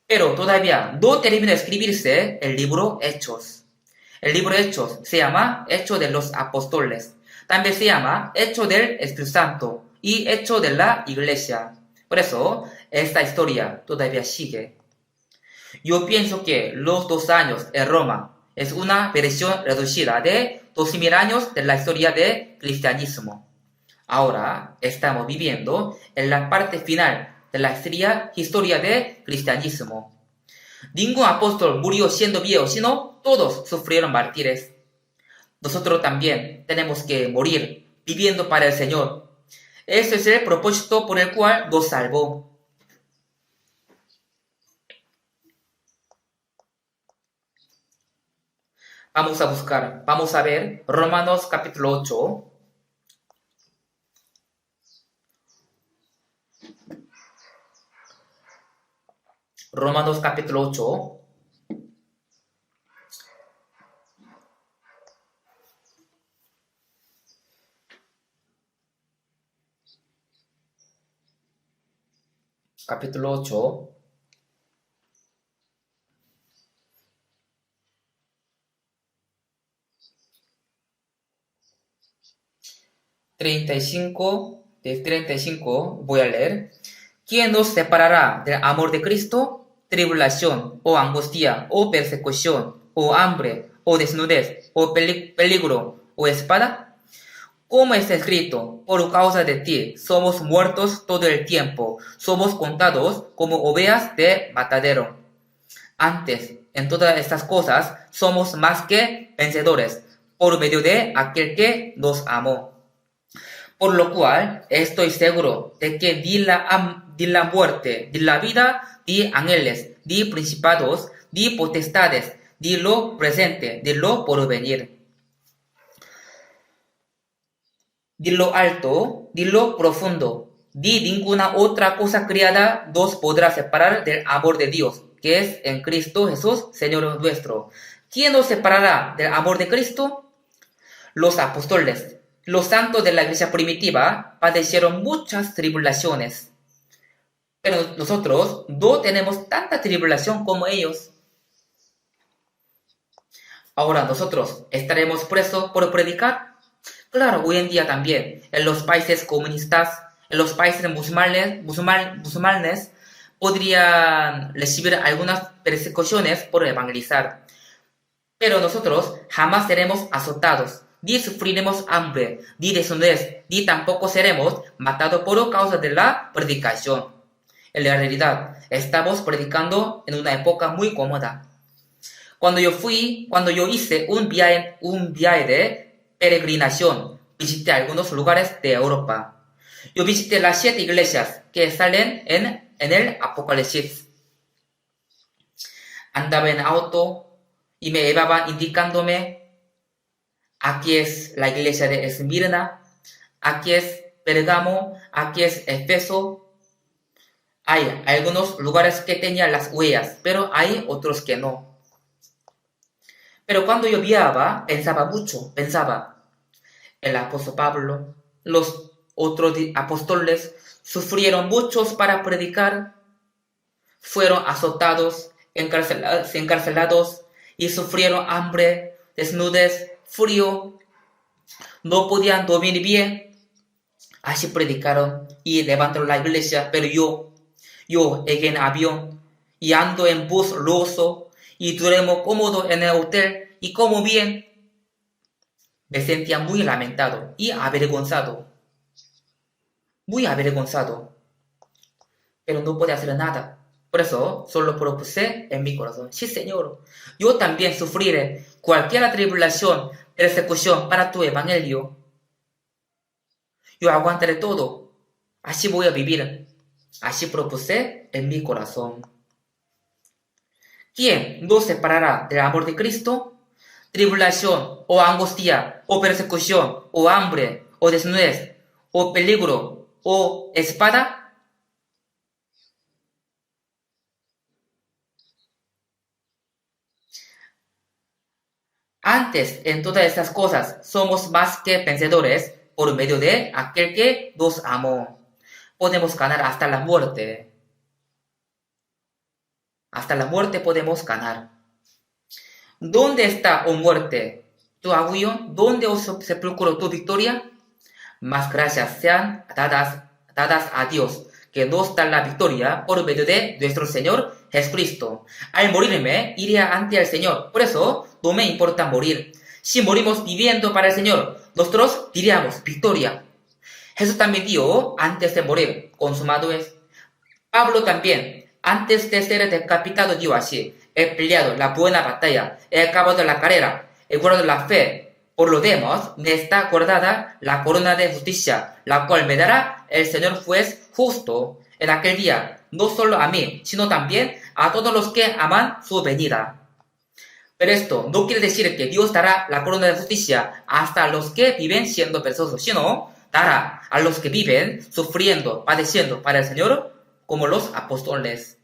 Pero todavía no termina de escribirse el libro Hechos. El libro Hechos se llama Hechos de los Apóstoles. También se llama Hechos del Espíritu Santo y Hechos de la Iglesia. Por eso, esta historia todavía sigue. Yo pienso que los 2 años en Roma es una versión reducida de 2000 años de la historia del cristianismo. Ahora estamos viviendo en la parte final de la historia del cristianismo. Ningún apóstol murió siendo viejo, sino todos sufrieron mártires. Nosotros también tenemos que morir viviendo para el Señor. Ese es el propósito por el cual nos salvó. Vamos a ver Romanos capítulo 8. Romanos capítulo 8. Capítulo 8. 35, de 35 voy a leer. ¿Quién nos separará del amor de Cristo? Tribulación, o angustia, o persecución, o hambre, o desnudez, o peligro, o espada. Como está escrito, por causa de ti somos muertos todo el tiempo, somos contados como ovejas de matadero. Antes, en todas estas cosas, somos más que vencedores, por medio de aquel que nos amó. Por lo cual estoy seguro de que ni la muerte, ni la vida, ni ángeles, ni principados, ni potestades, ni lo presente, ni lo porvenir, ni lo alto, ni lo profundo, ni ninguna otra cosa criada nos podrá separar del amor de Dios, que es en Cristo Jesús, Señor nuestro. ¿Quién nos separará del amor de Cristo? Los apóstoles. Los santos de la iglesia primitiva padecieron muchas tribulaciones, pero nosotros no tenemos tanta tribulación como ellos. Ahora nosotros estaremos presos por predicar. Claro, hoy en día también, en los países comunistas, en los países musulmanes podrían recibir algunas persecuciones por evangelizar. Pero nosotros jamás seremos azotados, ni sufriremos hambre, ni desnudez, ni tampoco seremos matados por causa de la predicación. En la realidad, estamos predicando en una época muy cómoda. Cuando yo hice un viaje de peregrinación, visité algunos lugares de Europa. Yo visité las 7 iglesias que salen en el Apocalipsis. Andaba en auto y me llevaban indicándome: aquí es la iglesia de Esmirna, aquí es Pérgamo, aquí es Éfeso. Hay algunos lugares que tenían las huellas, pero hay otros que no. Pero cuando yo viajaba, pensaba, el apóstol Pablo, los otros apóstoles sufrieron muchos para predicar, fueron azotados, encarcelados y sufrieron hambre, desnudez, frío, no podían dormir bien. Así predicaron y levantaron la iglesia, pero yo llegué en avión y ando en bus lujoso y duermo cómodo en el hotel y como bien. Me sentía muy lamentado y avergonzado, pero no podía hacer nada. Por eso solo propuse en mi corazón: sí, Señor, yo también sufriré cualquier tribulación, persecución para tu evangelio. Yo aguantaré todo. Así voy a vivir. Así propuse en mi corazón. ¿Quién nos separará del amor de Cristo? Tribulación, o angustia, o persecución, o hambre, o desnudez, o peligro, o espada. Antes, en todas estas cosas, somos más que vencedores por medio de aquel que nos amó. Podemos ganar hasta la muerte. Hasta la muerte podemos ganar. ¿Dónde está, oh muerte, tu aguijón? ¿Dónde, oh sepulcro, tu victoria? Más gracias sean dadas a Dios, que nos da la victoria por medio de nuestro Señor Jesucristo. Al morirme, iré ante el Señor. Por eso, no me importa morir. Si morimos viviendo para el Señor, nosotros diríamos victoria. Jesús también dijo antes de morir: consumado es. Pablo también, antes de ser decapitado, dijo así: he peleado la buena batalla, he acabado la carrera, he guardado la fe. Por lo demás, me está guardada la corona de justicia, la cual me dará el Señor juez justo en aquel día, no solo a mí, sino también a todos los que aman su venida. Pero esto no quiere decir que Dios dará la corona de justicia hasta a los que viven siendo perezosos, sino dará a los que viven sufriendo, padeciendo para el Señor, como los apóstoles.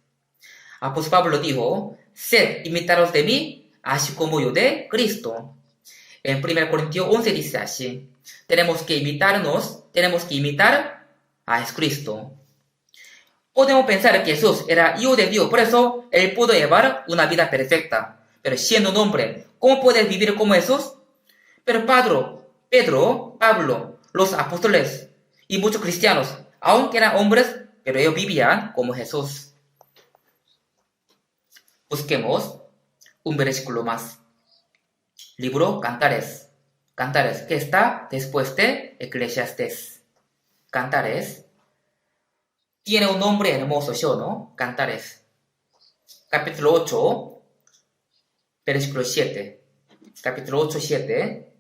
Apóstol Pablo dijo, sed imitados de mí, así como yo de Cristo. En 1 Corintios 11 dice así, tenemos que imitar a Jesucristo. Podemos pensar que Jesús era hijo de Dios, por eso él pudo llevar una vida perfecta. Pero siendo un hombre, ¿cómo puedes vivir como Jesús? Pero Pedro, Pablo, los apóstoles y muchos cristianos, aunque eran hombres, pero ellos vivían como Jesús. Busquemos un versículo más. Libro Cantares. Cantares, que está después de Eclesiastés. Cantares. Tiene un nombre hermoso, ¿sí, no? Cantares. Capítulo 8, versículo 7. Capítulo 8, 7.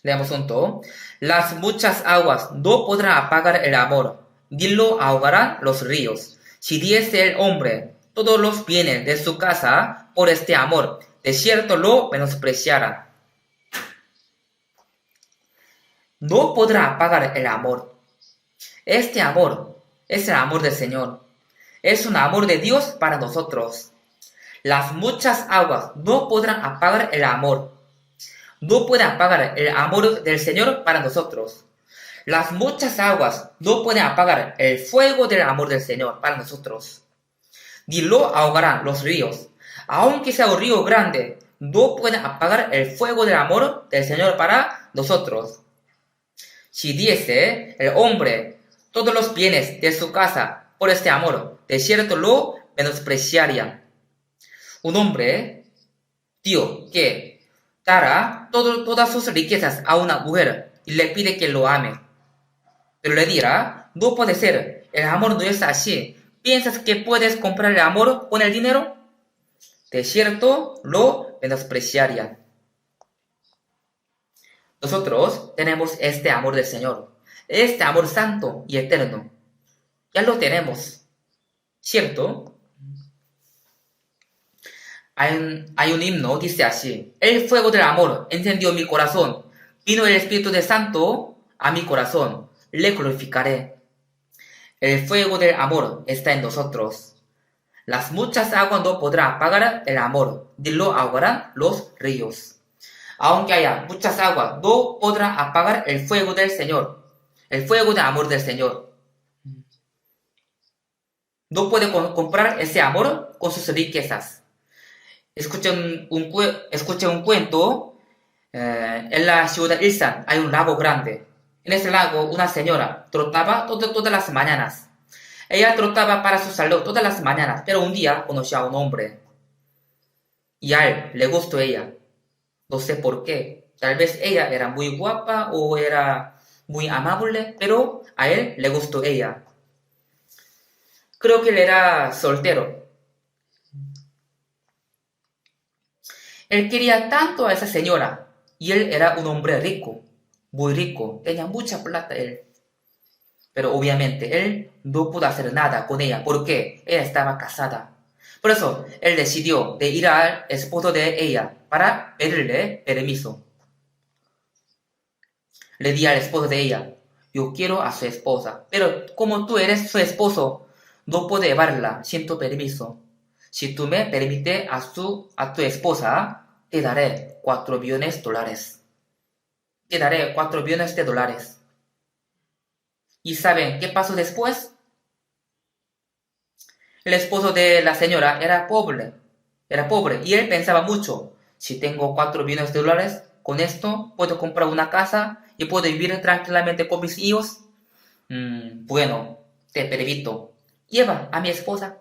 Leamos junto. Las muchas aguas no podrán apagar el amor, ni lo ahogarán los ríos. Si diese el hombre todos los bienes de su casa por este amor, de cierto lo menospreciarán. No podrá apagar el amor. Este amor es el amor del Señor. Es un amor de Dios para nosotros. Las muchas aguas no podrán apagar el amor. No pueden apagar el amor del Señor para nosotros. Las muchas aguas no pueden apagar el fuego del amor del Señor para nosotros. Ni lo ahogarán los ríos. Aunque sea un río grande, no pueden apagar el fuego del amor del Señor para nosotros. Si diese el hombre todos los bienes de su casa por este amor, de cierto lo menospreciarían. Un hombre, tío, que dará todas sus riquezas a una mujer y le pide que lo ame. Pero le dirá, no puede ser, el amor no es así. ¿Piensas que puedes comprar el amor con el dinero? De cierto lo menospreciarían. Nosotros tenemos este amor del Señor, este amor santo y eterno. Ya lo tenemos, ¿cierto? Hay un himno, dice así, el fuego del amor encendió mi corazón, vino el Espíritu de Santo a mi corazón, le glorificaré. El fuego del amor está en nosotros. Las muchas aguas no podrán apagar el amor, ni lo ahogarán los ríos. Aunque haya muchas aguas, no podrán apagar el fuego del Señor, el fuego del amor del Señor. No puede comprar ese amor con sus riquezas. Escuché un cuento. En la ciudad de Ilsan hay un lago grande. En ese lago una señora trotaba todas las mañanas. Ella trotaba para su salud todas las mañanas, pero un día conoció a un hombre. Y a él le gustó ella. No sé por qué. Tal vez ella era muy guapa o era muy amable, pero a él le gustó ella. Creo que él era soltero. Él quería tanto a esa señora y él era un hombre rico, muy rico, tenía mucha plata él. Pero obviamente él no pudo hacer nada con ella porque ella estaba casada. Por eso él decidió de ir al esposo de ella para pedirle permiso. Le di al esposo de ella, yo quiero a su esposa, pero como tú eres su esposo, no puedo llevarla sin tu permiso. Si tú me permites a tu esposa, te daré 4 millones de dólares. Te daré 4 millones de dólares. ¿Y saben qué pasó después? El esposo de la señora era pobre y él pensaba mucho, si tengo 4 millones de dólares, con esto puedo comprar una casa y puedo vivir tranquilamente con mis hijos. Bueno, te permito, lleva a mi esposa.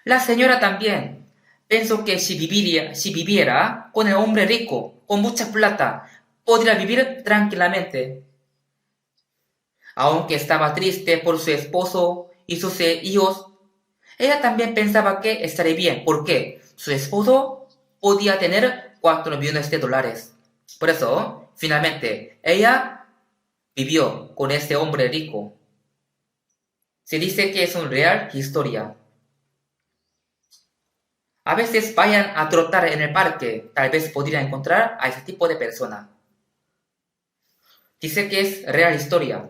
La señora también pensó que si viviera con el hombre rico, con mucha plata, podría vivir tranquilamente. Aunque estaba triste por su esposo y sus hijos, ella también pensaba que estaría bien, porque su esposo podía tener 4 millones de dólares. Por eso, finalmente, ella vivió con este hombre rico. Se dice que es una real historia. A veces vayan a trotar en el parque, tal vez podrían encontrar a ese tipo de persona. Dice que es real historia.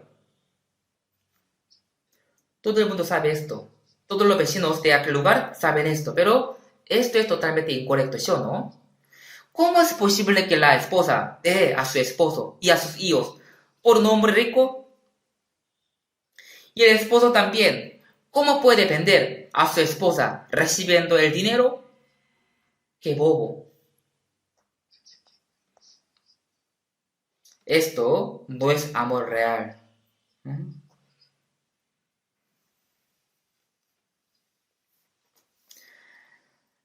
Todo el mundo sabe esto. Todos los vecinos de aquel lugar saben esto, pero esto es totalmente incorrecto, ¿sí o no? ¿Cómo es posible que la esposa deje a su esposo y a sus hijos por un hombre rico? Y el esposo también. ¿Cómo puede vender a su esposa recibiendo el dinero? ¡Qué bobo! Esto no es amor real.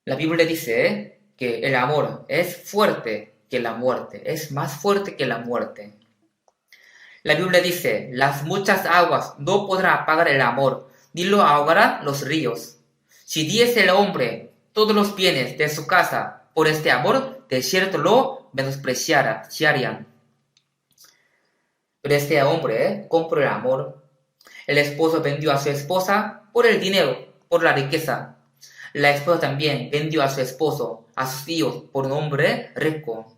La Biblia dice que el amor es fuerte que la muerte, es más fuerte que la muerte. La Biblia dice, las muchas aguas no podrán apagar el amor, ni lo ahogarán los ríos. Si diese el hombre todos los bienes de su casa por este amor, de cierto lo menospreciarían. Pero este hombre compró el amor. El esposo vendió a su esposa por el dinero, por la riqueza. La esposa también vendió a su esposo, a sus hijos, por un hombre rico.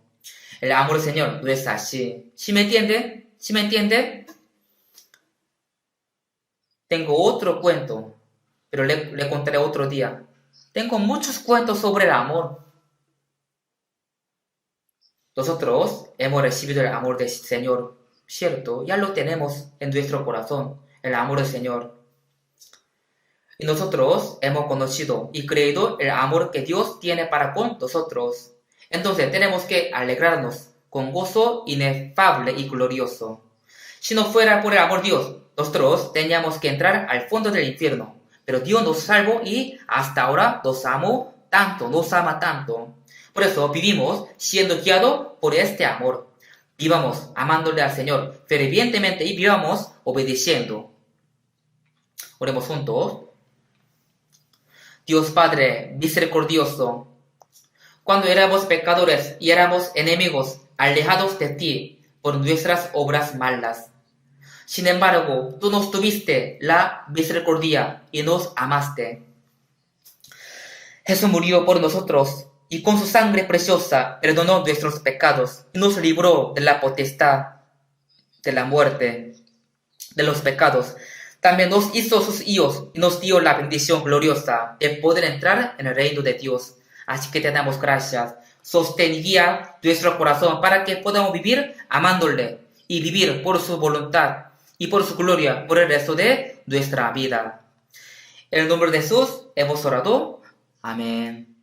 El amor del Señor no es así. ¿Sí me entiende? ¿Sí me entiende? Tengo otro cuento, pero le contaré otro día. Tengo muchos cuentos sobre el amor. Nosotros hemos recibido el amor del Señor, ¿cierto? Ya lo tenemos en nuestro corazón, el amor del Señor. Y nosotros hemos conocido y creído el amor que Dios tiene para con nosotros. Entonces tenemos que alegrarnos con gozo inefable y glorioso. Si no fuera por el amor de Dios, nosotros teníamos que entrar al fondo del infierno. Pero Dios nos salvó y hasta ahora nos amó tanto, nos ama tanto. Por eso vivimos siendo guiados por este amor. Vivamos amándole al Señor fervientemente y vivamos obedeciendo. Oremos juntos. Dios Padre misericordioso, cuando éramos pecadores y éramos enemigos, alejados de ti por nuestras obras malas. Sin embargo, tú nos tuviste la misericordia y nos amaste. Jesús murió por nosotros y con su sangre preciosa perdonó nuestros pecados y nos libró de la potestad, de la muerte, de los pecados. También nos hizo sus hijos y nos dio la bendición gloriosa de poder entrar en el reino de Dios. Así que te damos gracias. Sostén y guía nuestro corazón para que podamos vivir amándole y vivir por su voluntad y por su gloria por el resto de nuestra vida. En el nombre de Jesús hemos orado. Amén.